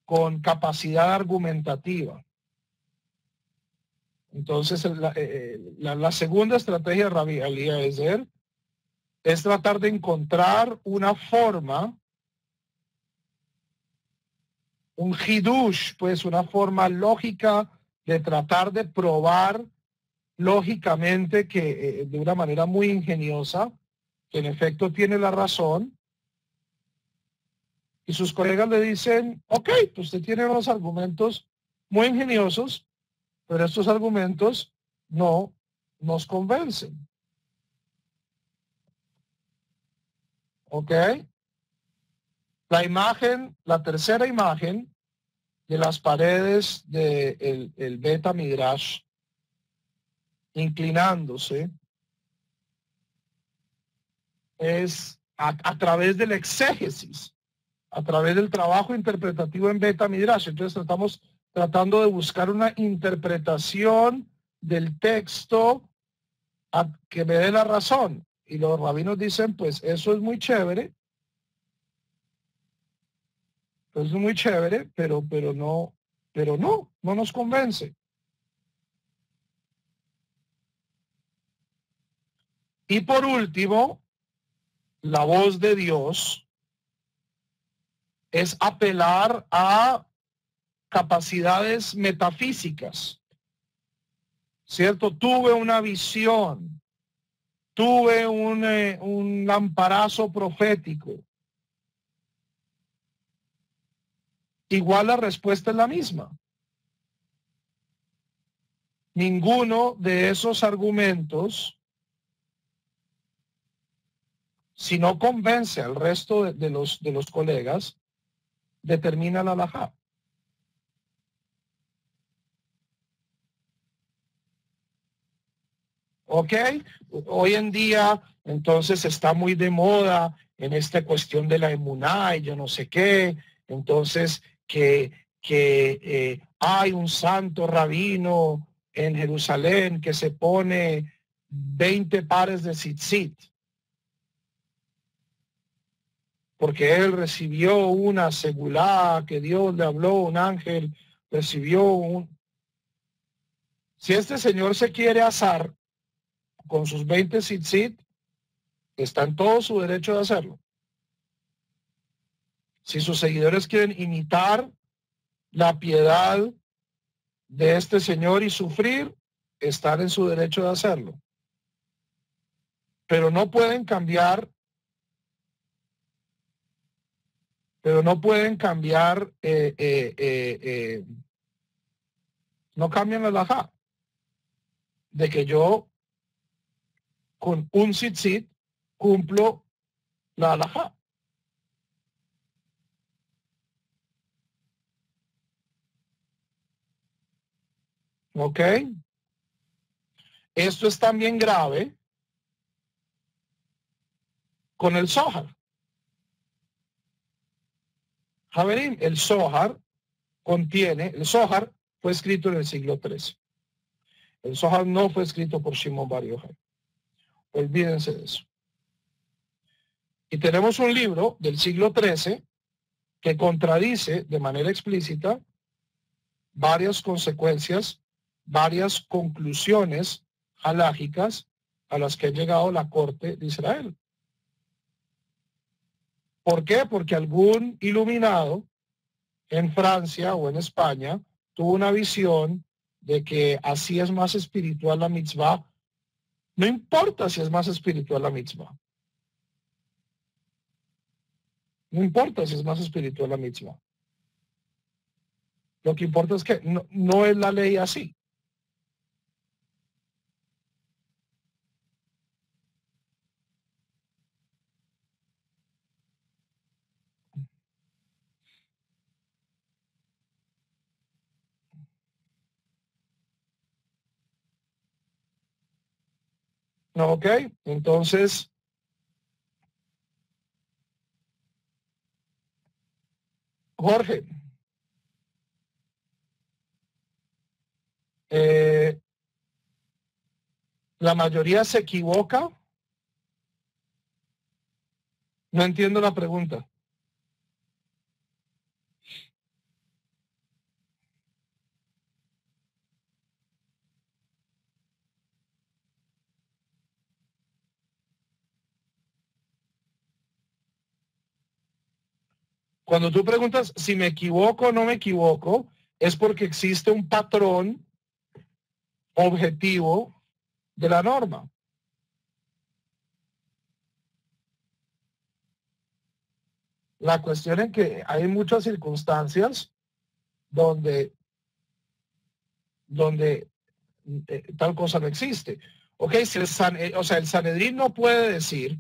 Speaker 1: con capacidad argumentativa. Entonces, la segunda estrategia de Rabbi Eliezer es tratar de encontrar una forma un hidush, pues una forma lógica de tratar de probar lógicamente que de una manera muy ingeniosa, que en efecto tiene la razón, y sus colegas le dicen, ok, pues usted tiene unos argumentos muy ingeniosos, pero estos argumentos no nos convencen. ¿Ok? La imagen, la tercera imagen de las paredes del el Beta Midrash, inclinándose, es a través del exégesis, a través del trabajo interpretativo en Beta Midrash. Entonces estamos tratando de buscar una interpretación del texto que me dé la razón. Y los rabinos dicen, pues eso es muy chévere, pero no nos convence. Y por último, la voz de Dios es apelar a capacidades metafísicas, ¿cierto? Tuve una visión, tuve un lamparazo profético. Igual la respuesta es la misma. Ninguno de esos argumentos, si no convence al resto de los colegas, determina la halajá. ¿Ok? Hoy en día, entonces, está muy de moda en esta cuestión de la emuná y yo no sé qué. Entonces, que hay un santo rabino en Jerusalén que se pone 20 pares de tzitzit, porque él recibió una segulá, que Dios le habló, un ángel, recibió un... Si este señor se quiere asar con sus 20 tzitzit, está en todo su derecho de hacerlo. Si sus seguidores quieren imitar la piedad de este señor y sufrir, están en su derecho de hacerlo. Pero no pueden cambiar, no cambian la halajá de que yo con un tzitzit cumplo la halajá. ¿Ok? Esto es también grave con el Zohar. Javerín, el Zohar el Zohar fue escrito en el siglo XIII. El Zohar no fue escrito por Shimon Bar Yochai. Olvídense de eso. Y tenemos un libro del siglo XIII que contradice de manera explícita varias consecuencias, varias conclusiones halágicas a las que ha llegado la corte de Israel. ¿Por qué? Porque algún iluminado en Francia o en España tuvo una visión de que así es más espiritual la mitzvah. No importa si es más espiritual la mitzvah. No importa si es más espiritual la mitzvah. Lo que importa es que no es la ley así. ¿No? ¿Ok? Entonces, Jorge, eh, la mayoría se equivoca. No entiendo la pregunta. Cuando tú preguntas si me equivoco o no me equivoco, es porque existe un patrón objetivo de la norma. La cuestión es que hay muchas circunstancias donde tal cosa no existe. Ok, si el Sanedrín no puede decir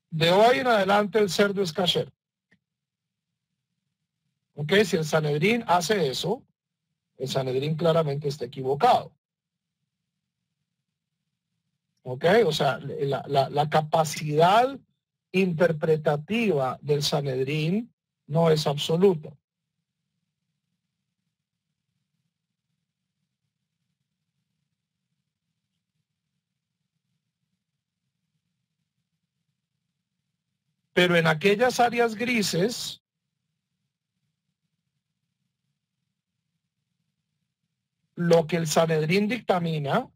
Speaker 1: de hoy en adelante el cerdo es kasher. Ok, si el Sanedrín hace eso, el Sanedrín claramente está equivocado. Ok, o sea, la capacidad interpretativa del Sanedrín no es absoluta. Pero en aquellas áreas grises, lo que el Sanedrín dictamina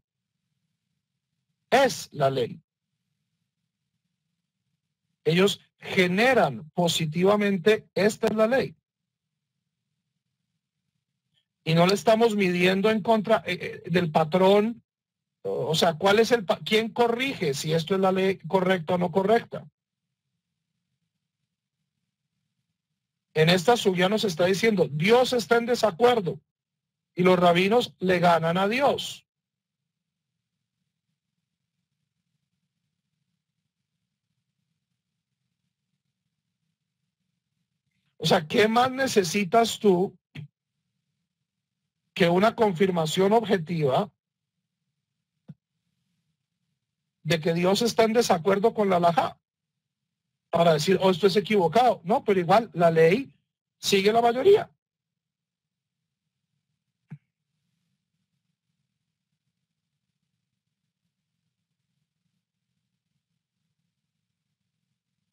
Speaker 1: es la ley. Ellos generan positivamente, esta es la ley. Y no le estamos midiendo en contra del patrón. O sea, ¿cuál es quién corrige si esto es la ley correcta o no correcta? En esta suya nos está diciendo, Dios está en desacuerdo y los rabinos le ganan a Dios. O sea, ¿qué más necesitas tú que una confirmación objetiva de que Dios está en desacuerdo con la halajá para decir, oh, esto es equivocado? No, pero igual la ley sigue la mayoría.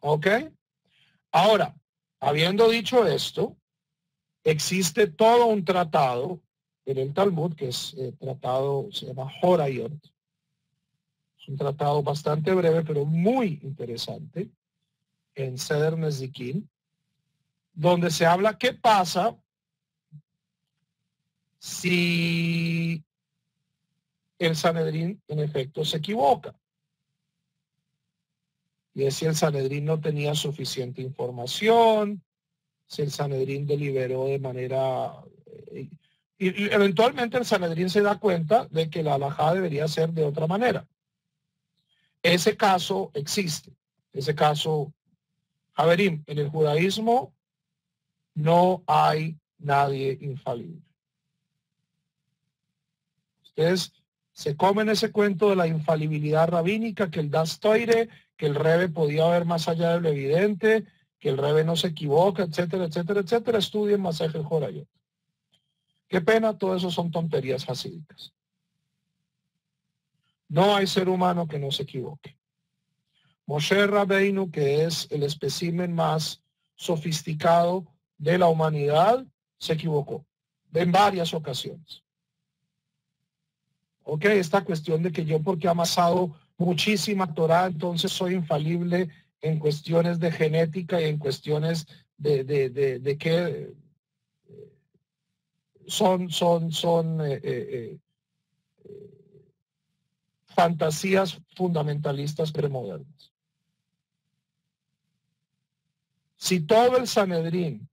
Speaker 1: ¿Ok? Ahora, habiendo dicho esto, existe todo un tratado en el Talmud, que es tratado, se llama Horayot. Es un tratado bastante breve, pero muy interesante, en Seder Nezikin, donde se habla qué pasa si el Sanedrín en efecto se equivoca. Y es si el Sanedrín no tenía suficiente información, si el Sanedrín deliberó de manera... y eventualmente el Sanedrín se da cuenta de que la halajá debería ser de otra manera. Ese caso existe. Ese caso, Javerim, en el judaísmo no hay nadie infalible. Ustedes se comen ese cuento de la infalibilidad rabínica, que el Das Toire, que el Rebe podía ver más allá de lo evidente, que el Rebe no se equivoca, etcétera, etcétera, etcétera. Estudien Masej el Horayot. Qué pena, todo eso son tonterías hasídicas. No hay ser humano que no se equivoque. Moshe Rabbeinu, que es el espécimen más sofisticado de la humanidad, se equivocó en varias ocasiones. Ok, esta cuestión de que yo porque he amasado muchísima Torah, entonces soy infalible en cuestiones de genética y en cuestiones de que son fantasías fundamentalistas premodernas. Si todo el Sanedrín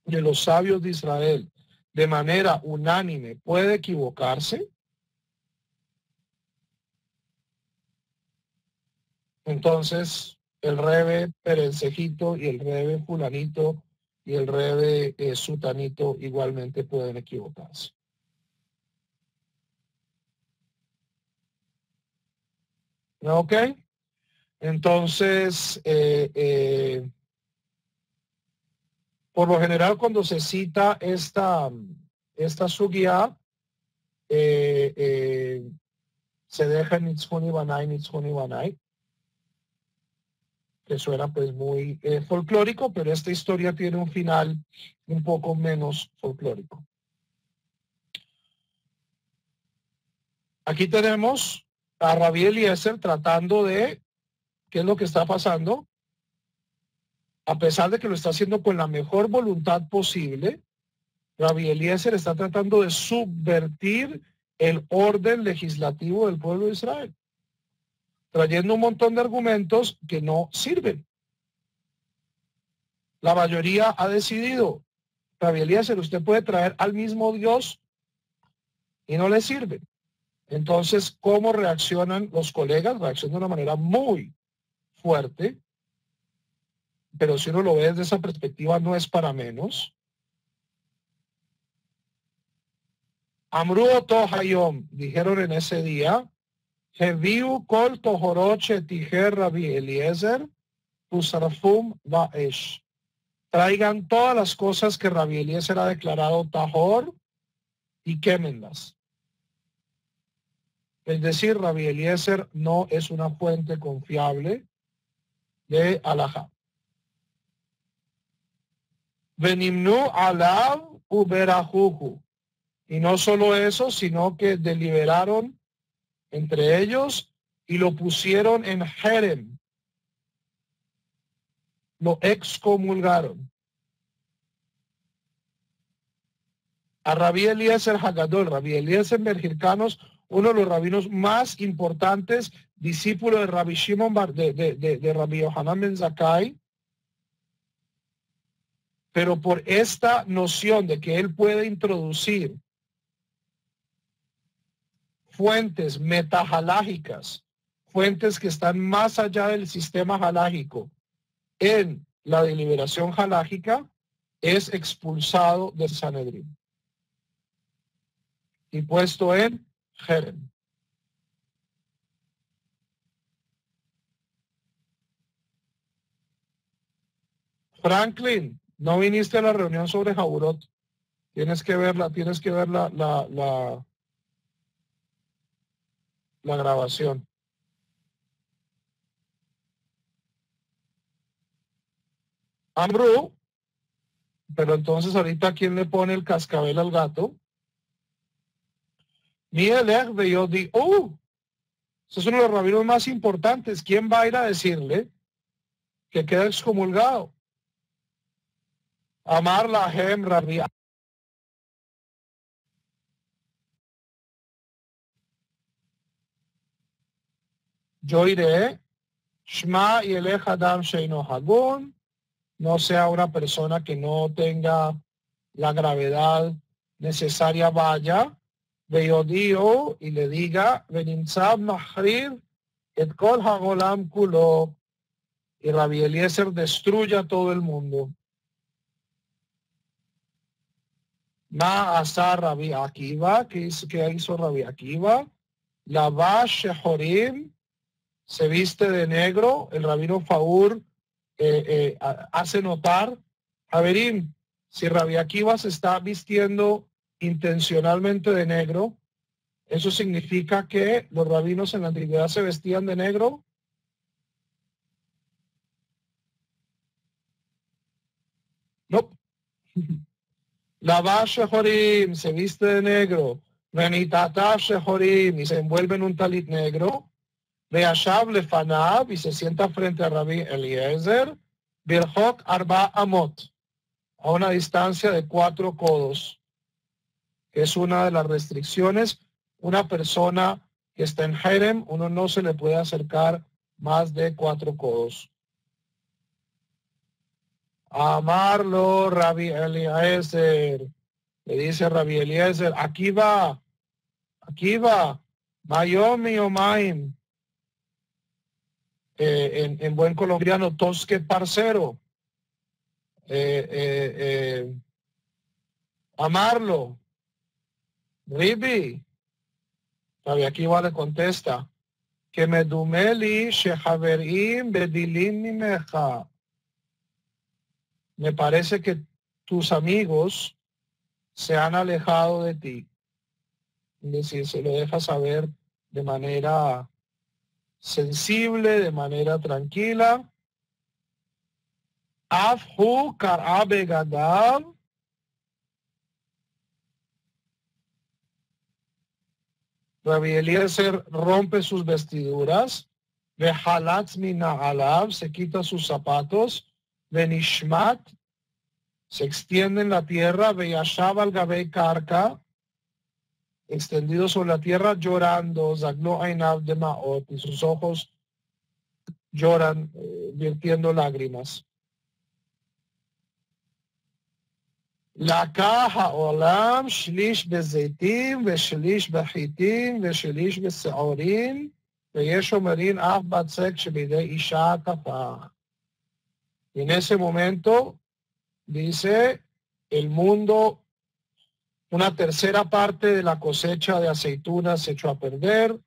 Speaker 1: de los sabios de Israel de manera unánime puede equivocarse, entonces el Rebe Perencejito y el Rebe Fulanito y el Rebe Sutanito igualmente pueden equivocarse. ¿Ok? Entonces, por lo general cuando se cita esta sugia, se deja Nitzhuni Banai, que suena pues muy folclórico, pero esta historia tiene un final un poco menos folclórico. Aquí tenemos a Rabbi Eliezer tratando de, ¿qué es lo que está pasando? a pesar de que lo está haciendo con la mejor voluntad posible, Rabbi Eliezer está tratando de subvertir el orden legislativo del pueblo de Israel, trayendo un montón de argumentos que no sirven. La mayoría ha decidido, Rabbi Eliezer, usted puede traer al mismo Dios y no le sirve. Entonces, ¿cómo reaccionan los colegas? Reaccionan de una manera muy fuerte, pero si uno lo ve desde esa perspectiva no es para menos. Amru Tohayom, dijeron en ese día, Heviu kol tohoroche tijer Rabbi Eliezer, usarfum ba'esh. Traigan todas las cosas que Rabbi Eliezer ha declarado tahor y quémenlas. Es decir, Rabbi Eliezer no es una fuente confiable de alajá. Venimnu alav uberajuju. Y no solo eso, sino que deliberaron entre ellos y lo pusieron en jerem. Lo excomulgaron. A Rabbi Eliezer Hagadol, Rabbi Eliezer Berjircanos, uno de los rabinos más importantes, discípulo de Rabbi Shimon de Rabbi Yohanan ben Zakkai, pero por esta noción de que él puede introducir fuentes metahalágicas, fuentes que están más allá del sistema halágico en la deliberación halágica, es expulsado del Sanedrín y puesto en jerem. Franklin, no viniste a la reunión sobre Jaburot. Tienes que ver la grabación. Amru, pero entonces ahorita ¿quién le pone el cascabel al gato? Mielech de Yodi, ese es uno de los rabinos más importantes. ¿Quién va a ir a decirle que queda excomulgado? Amar la Hem Rabbi. Yo iré, Shma y el Adam Sheino Hagun, no sea una persona que no tenga la gravedad necesaria, vaya, Veyodio, y le diga, Venimzab Mahrir, et kol hagolam kulo, y Rabbi Eliezer destruya a todo el mundo. Ma asar Rabbi Akiva, ¿qué hizo Rabbi Akiva? La Bash Shehorim, se viste de negro. El rabino Faur hace notar, Javerín, si Rabbi Akiva se está vistiendo intencionalmente de negro, ¿eso significa que los rabinos en la antigüedad se vestían de negro? No. La Bash Shehorim se viste de negro. Venitatav Shehorim y se envuelve en un talit negro. Veashav lefanab y se sienta frente a Rabbi Eliezer, Birhok Arba Amot, a una distancia de 4 codos, que es una de las restricciones. Una persona que está en Jerem, uno no se le puede acercar más de 4 codos. Amarlo Rabbi Eliezer, le dice Rabbi Eliezer, aquí va, Mayom y Omaim. En buen colombiano, tosque parcero, amarlo, Ribi, Rabbi Akiva le contesta, que me dumeli shehaverim bedilim mimeja. Me parece que tus amigos se han alejado de ti. Es decir, se lo deja saber de manera sensible, de manera tranquila. Afhu karabe gadab. Rabbi Eliezer rompe sus vestiduras. Vehalatz mina alab, se quita sus zapatos. Venishmat, se extiende en la tierra, Veyashab al Gabei Karka, extendido sobre la tierra, llorando, Zaglo Ainav de Maot, y sus ojos lloran, vertiendo lágrimas. לקח העולם שליש בזיתים ושליש בחיטים ושליש בשעורים, ויש אומרים אף בצק שבידי אישה טפח. Y en ese momento, dice, el mundo, una tercera parte de la cosecha de aceitunas se echó a perder,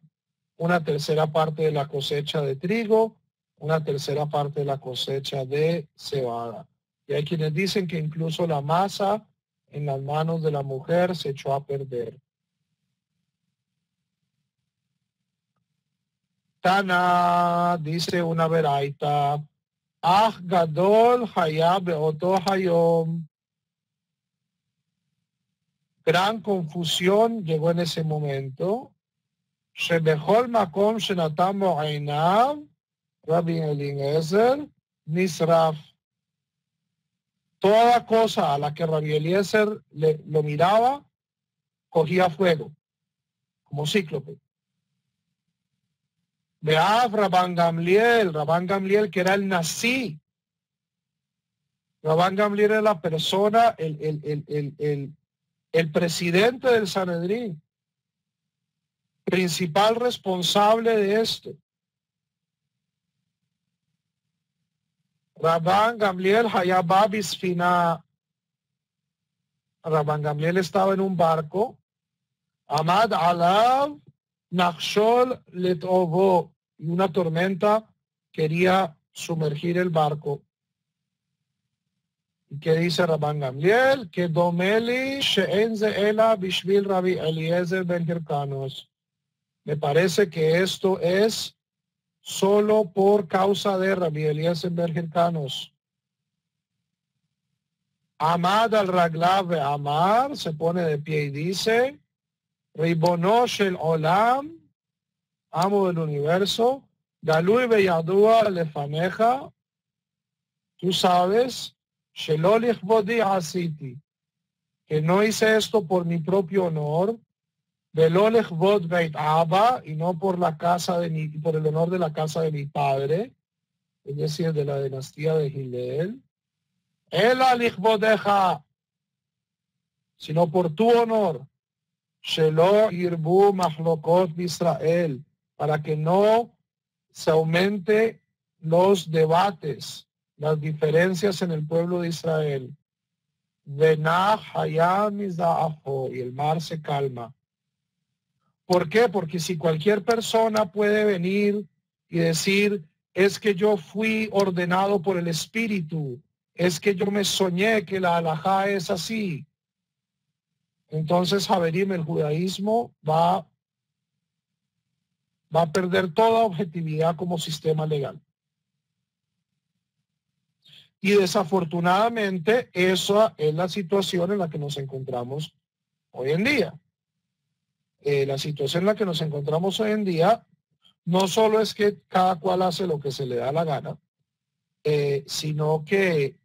Speaker 1: una tercera parte de la cosecha de trigo, una tercera parte de la cosecha de cebada. Y hay quienes dicen que incluso la masa en las manos de la mujer se echó a perder. Tana, dice una veraita, Ah gadol haya beoto hayom. Gran confusión llegó en ese momento. Shebechol makom shenatam mo'einav, Rabbi Eliezer, nisraf. Toda cosa a la que Rabbi Eliezer lo miraba, cogía fuego, como cíclope. Be'af Rabban Gamliel, que era el Nasi. Rabban Gamliel era la persona, el presidente del Sanedrín, principal responsable de esto. Rabban Gamliel Hayabá Bisfina. Rabban Gamliel estaba en un barco. Amad Alav Nachshol Letovo. Y una tormenta quería sumergir el barco. ¿Y qué dice Rabban Gamliel? Que domeli she'en ze'ela bishvil Rabbi Eliezer ben Hirkanos. Me parece que esto es solo por causa de Rabbi Eliezer ben Hirkanos. Amad al Raglav Amar, se pone de pie y dice, Ribono shel Olam, amo del universo, Galui beyadua lefaneja, tú sabes, shelo lichvodi asiti, que no hice esto por mi propio honor, velo lichvod beit Abba, y no por la casa de por el honor de la casa de mi padre, es decir, de la dinastía de Gileel. Ela lichvodeja, sino por tu honor, shelo irbu machlokot Israel, para que no se aumente los debates, las diferencias en el pueblo de Israel. Venach hayam iza'afo, y el mar se calma. ¿Por qué? Porque si cualquier persona puede venir y decir, es que yo fui ordenado por el Espíritu, es que yo me soñé que la halajá es así, entonces Haverim, el judaísmo, va a perder toda objetividad como sistema legal. Y desafortunadamente esa es la situación en la que nos encontramos hoy en día. La situación en la que nos encontramos hoy en día no solo es que cada cual hace lo que se le da la gana, sino que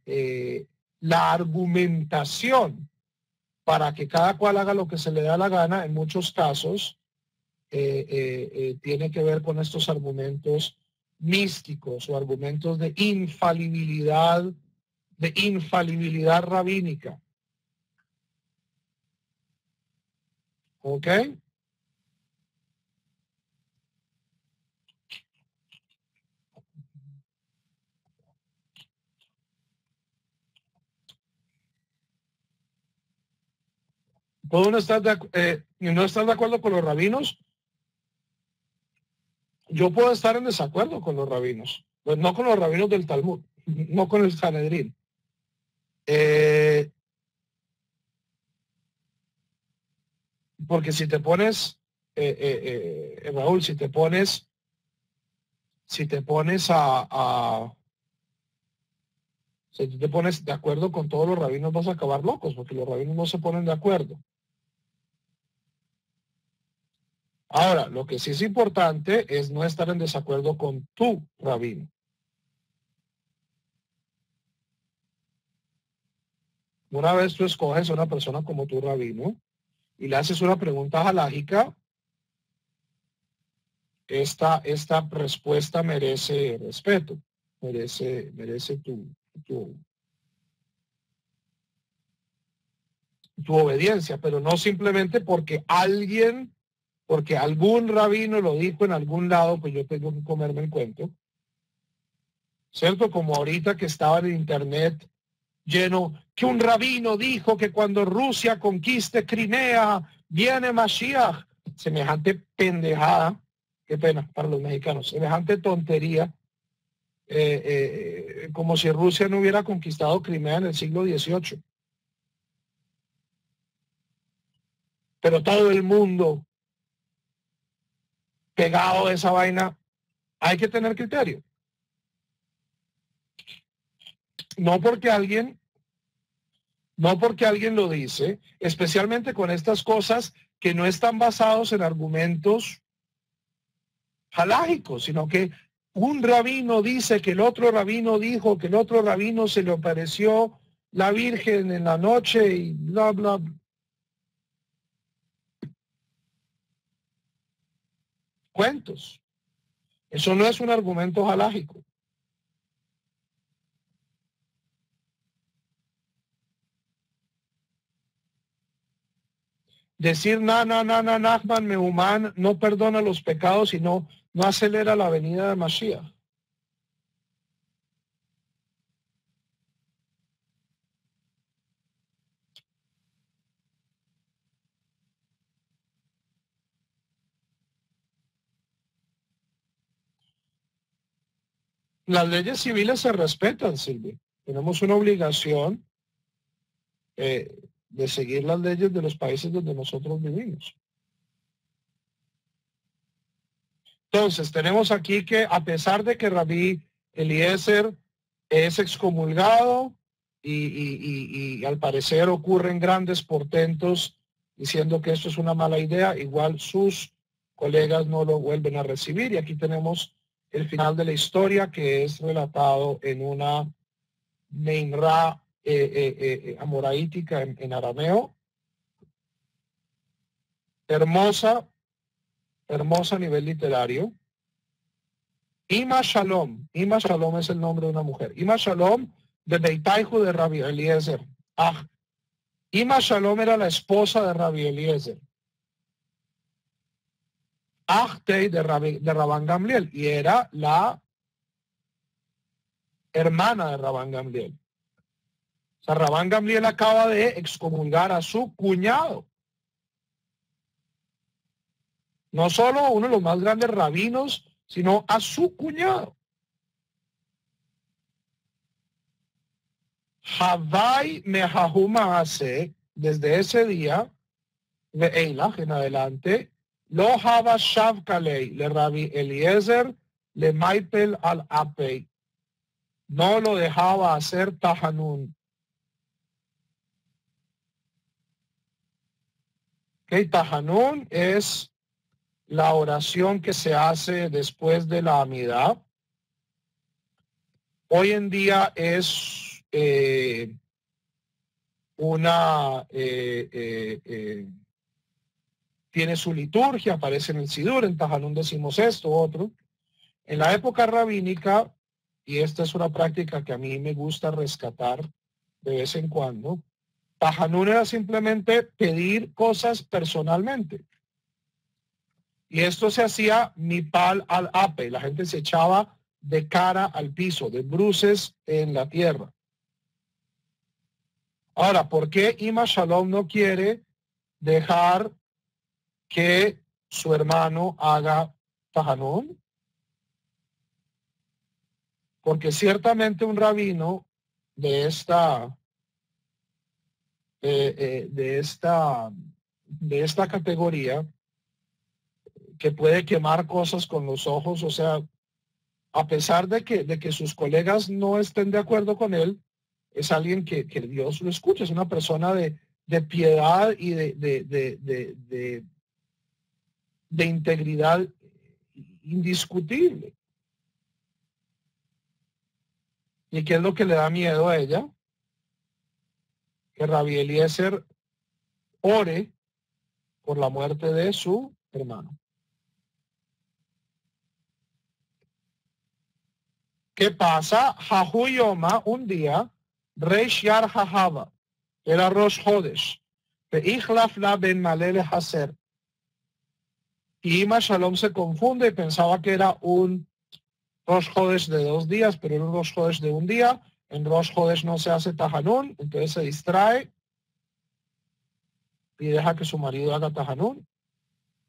Speaker 1: la argumentación para que cada cual haga lo que se le da la gana, en muchos casos, tiene que ver con estos argumentos místicos o argumentos de infalibilidad rabínica. ¿Ok? ¿Puedo no estar de acuerdo con los rabinos? Yo puedo estar en desacuerdo con los rabinos, pues no con los rabinos del Talmud, no con el Sanedrín. Porque si te pones, Raúl, si te pones si te pones de acuerdo con todos los rabinos, vas a acabar locos, porque los rabinos no se ponen de acuerdo. Ahora, lo que sí es importante es no estar en desacuerdo con tu rabino. Una vez tú escoges a una persona como tu rabino y le haces una pregunta halágica, esta respuesta merece respeto, merece tu, tu obediencia, pero no simplemente porque algún rabino lo dijo en algún lado, pues yo tengo que comerme el cuento, ¿cierto? Como ahorita que estaba en internet lleno, que un rabino dijo que cuando Rusia conquiste Crimea, viene Mashiach. Semejante pendejada, qué pena para los mexicanos, semejante tontería, como si Rusia no hubiera conquistado Crimea en el siglo XVIII. Pero todo el mundo pegado a esa vaina, hay que tener criterio. No porque alguien lo dice, especialmente con estas cosas que no están basados en argumentos halágicos, sino que un rabino dice que el otro rabino dijo que el otro rabino se le apareció la Virgen en la noche y bla, bla, bla. Cuentos. Eso no es un argumento halágico. Decir Nachman Mehuman no perdona los pecados y no acelera la venida de Mashiach. Las leyes civiles se respetan, Silvia. Tenemos una obligación de seguir las leyes de los países donde nosotros vivimos. Entonces, tenemos aquí que a pesar de que Rabí Eliezer es excomulgado y al parecer ocurren grandes portentos diciendo que esto es una mala idea, igual sus colegas no lo vuelven a recibir. Y aquí tenemos el final de la historia que es relatado en una Meinra amoraítica en arameo. Hermosa a nivel literario. Ima Shalom es el nombre de una mujer. Ima Shalom de Beitaihu de Rabbi Eliezer. Ima Shalom era la esposa de Rabbi Eliezer. Achtei de Rabban Gamliel y era la hermana de Rabban Gamliel. O sea, Rabban Gamliel acaba de excomulgar a su cuñado. No solo uno de los más grandes rabinos, sino a su cuñado. Havai mehahuma hace, desde ese día, de Eilach en adelante, lo hava shavkalei, le Rabbi Eliezer, le maipel al apei. No lo dejaba hacer tahanun. Okay, tahanun es la oración que se hace después de la amidad. Hoy en día es tiene su liturgia, aparece en el Sidur, en Tahanún decimos esto, otro. En la época rabínica, y esta es una práctica que a mí me gusta rescatar de vez en cuando, Tahanún era simplemente pedir cosas personalmente. Y esto se hacía mipal al ape, la gente se echaba de cara al piso, de bruces en la tierra. Ahora, ¿por qué Ima Shalom no quiere dejar que su hermano haga tahanún? Porque ciertamente un rabino de esta categoría que puede quemar cosas con los ojos, o sea, a pesar de que sus colegas no estén de acuerdo con él, es alguien que Dios lo escucha, es una persona de piedad y de integridad indiscutible. ¿Y qué es lo que le da miedo a ella? que Rabbi Eliezer ore por la muerte de su hermano. ¿Qué pasa? Jahu Yoma, un día, Reish Yar Hahava, era Rosh Hodesh, Veichlaf la ben Malele Haser. Y Ima Shalom se confunde y pensaba que era un Rosh Hodesh de 2 días, pero era un Rosh Hodesh de un día. En Rosh Hodesh no se hace Tahanún, entonces se distrae y deja que su marido haga Tahanún.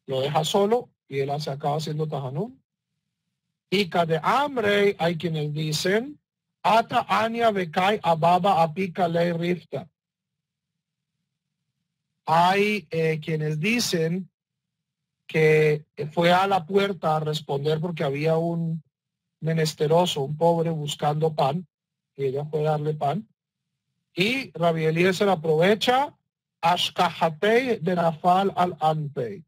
Speaker 1: Lo deja solo y él se acaba haciendo Tahanún. Y de hambre hay quienes dicen, Ata Anya Bekai Ababa Apika Lei Rifta. Hay quienes dicen que fue a la puerta a responder porque había un menesteroso, un pobre buscando pan, y ella fue a darle pan. Y Rabbi Eliezer aprovecha Ashkahatei de Nafal al Anpei.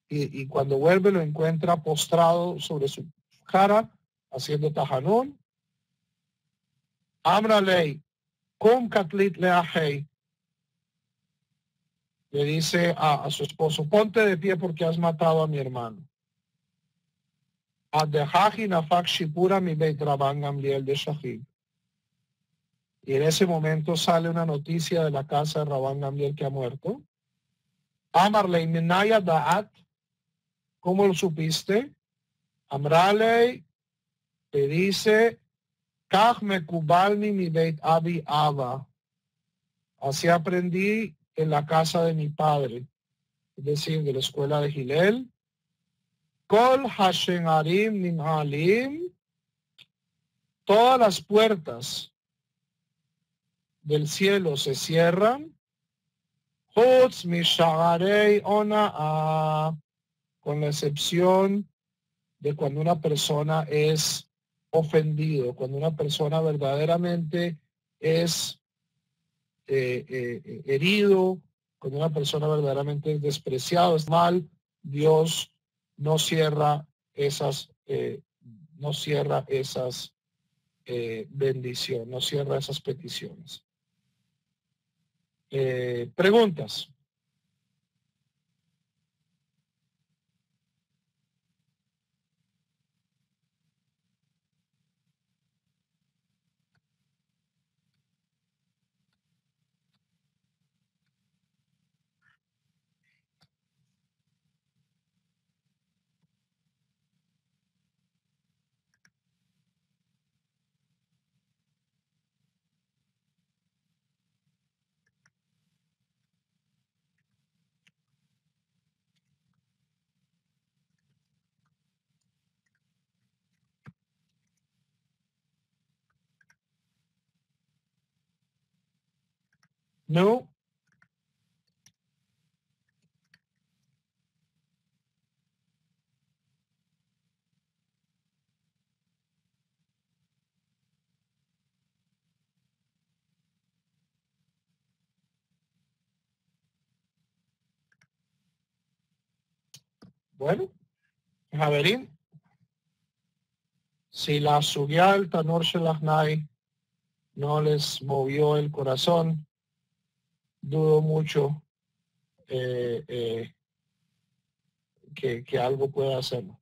Speaker 1: Y cuando vuelve lo encuentra postrado sobre su cara, haciendo tajanún. Amralei, kum katlit leahei. Le dice a su esposo, ponte de pie porque has matado a mi hermano. Adehaji nafak shipura mi beit Rabban Gamliel de Shahid. Y en ese momento sale una noticia de la casa de Rabban Gamliel que ha muerto. Amarlei minaya da'at. ¿Cómo lo supiste? Amralei le dice, Kach mekubalni mi beit abi ava. Así aprendí en la casa de mi padre, es decir, de la escuela de Hillel. Kol hashen arim nin alim. Todas las puertas del cielo se cierran. Hutz mishagarei ona, con la excepción de cuando una persona es ofendido, cuando una persona verdaderamente es herido, cuando una persona verdaderamente es despreciado, es mal, Dios no cierra esas bendiciones, no cierra esas peticiones. Preguntas. No. Bueno, Javerín, si la suya al Tanor Shelachnai no les movió el corazón, dudo mucho que algo pueda hacerlo.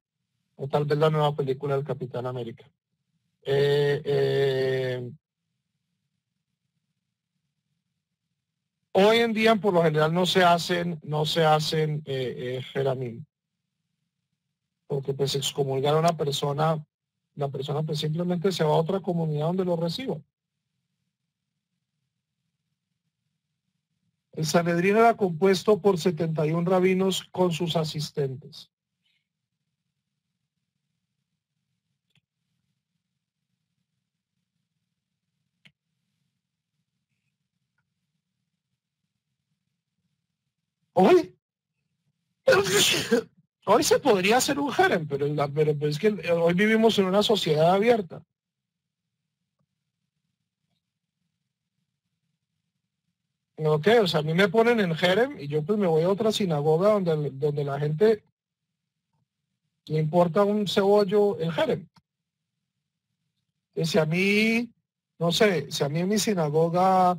Speaker 1: O tal vez la nueva película del Capitán América. Hoy en día, por lo general, no se hacen jeramín. Porque pues excomulgar a una persona, la persona pues simplemente se va a otra comunidad donde lo reciba. El Sanedrín era compuesto por 71 rabinos con sus asistentes. Hoy se podría hacer un jerem, pero es que hoy vivimos en una sociedad abierta. Ok, o sea, a mí me ponen en jerem y yo pues me voy a otra sinagoga donde la gente le importa un cebollo el jerem. Si a mí, no sé, si a mí en mi sinagoga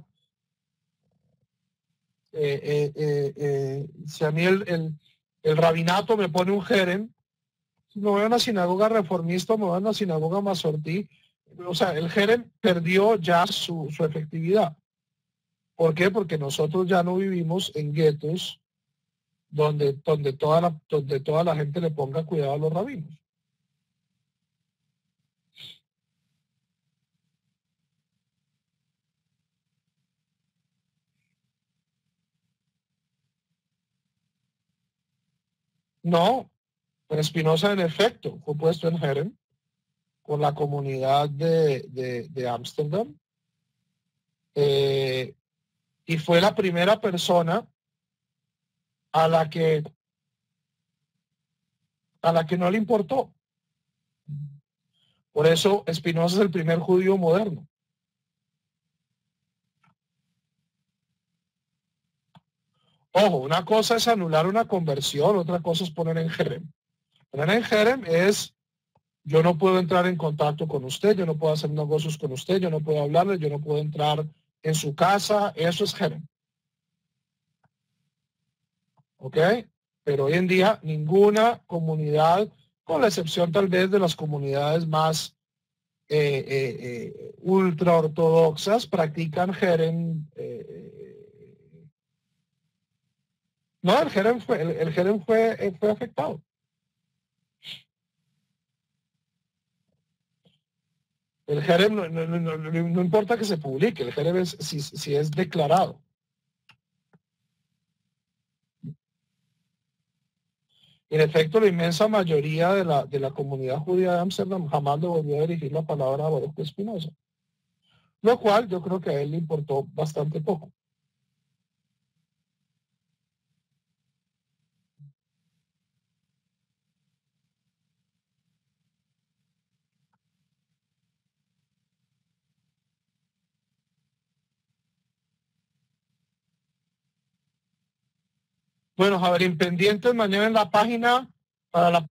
Speaker 1: si a mí el rabinato me pone un jerem, me voy a una sinagoga reformista, me voy a una sinagoga mazortí, o sea, el jerem perdió ya su efectividad. ¿Por qué? Porque nosotros ya no vivimos en guetos donde toda la gente le ponga cuidado a los rabinos. No, Espinosa en efecto fue puesto en Jerem por la comunidad de Ámsterdam y fue la primera persona a la que no le importó. Por eso Espinosa es el primer judío moderno. Ojo, una cosa es anular una conversión, otra cosa es poner en Jerem. Poner en Jerem es, yo no puedo entrar en contacto con usted, yo no puedo hacer negocios con usted, yo no puedo hablarle, yo no puedo entrar en su casa, eso es Jerem. ¿Ok? Pero hoy en día ninguna comunidad, con la excepción tal vez de las comunidades más ultra ortodoxas, practican Jerem. No, el Jerem fue afectado. El Jerem no importa que se publique, el Jerem es si es declarado. En efecto, la inmensa mayoría de la comunidad judía de Ámsterdam jamás le volvió a dirigir la palabra a Baruch Espinosa, lo cual yo creo que a él le importó bastante poco. Bueno, Javier, pendientes mañana en la página para la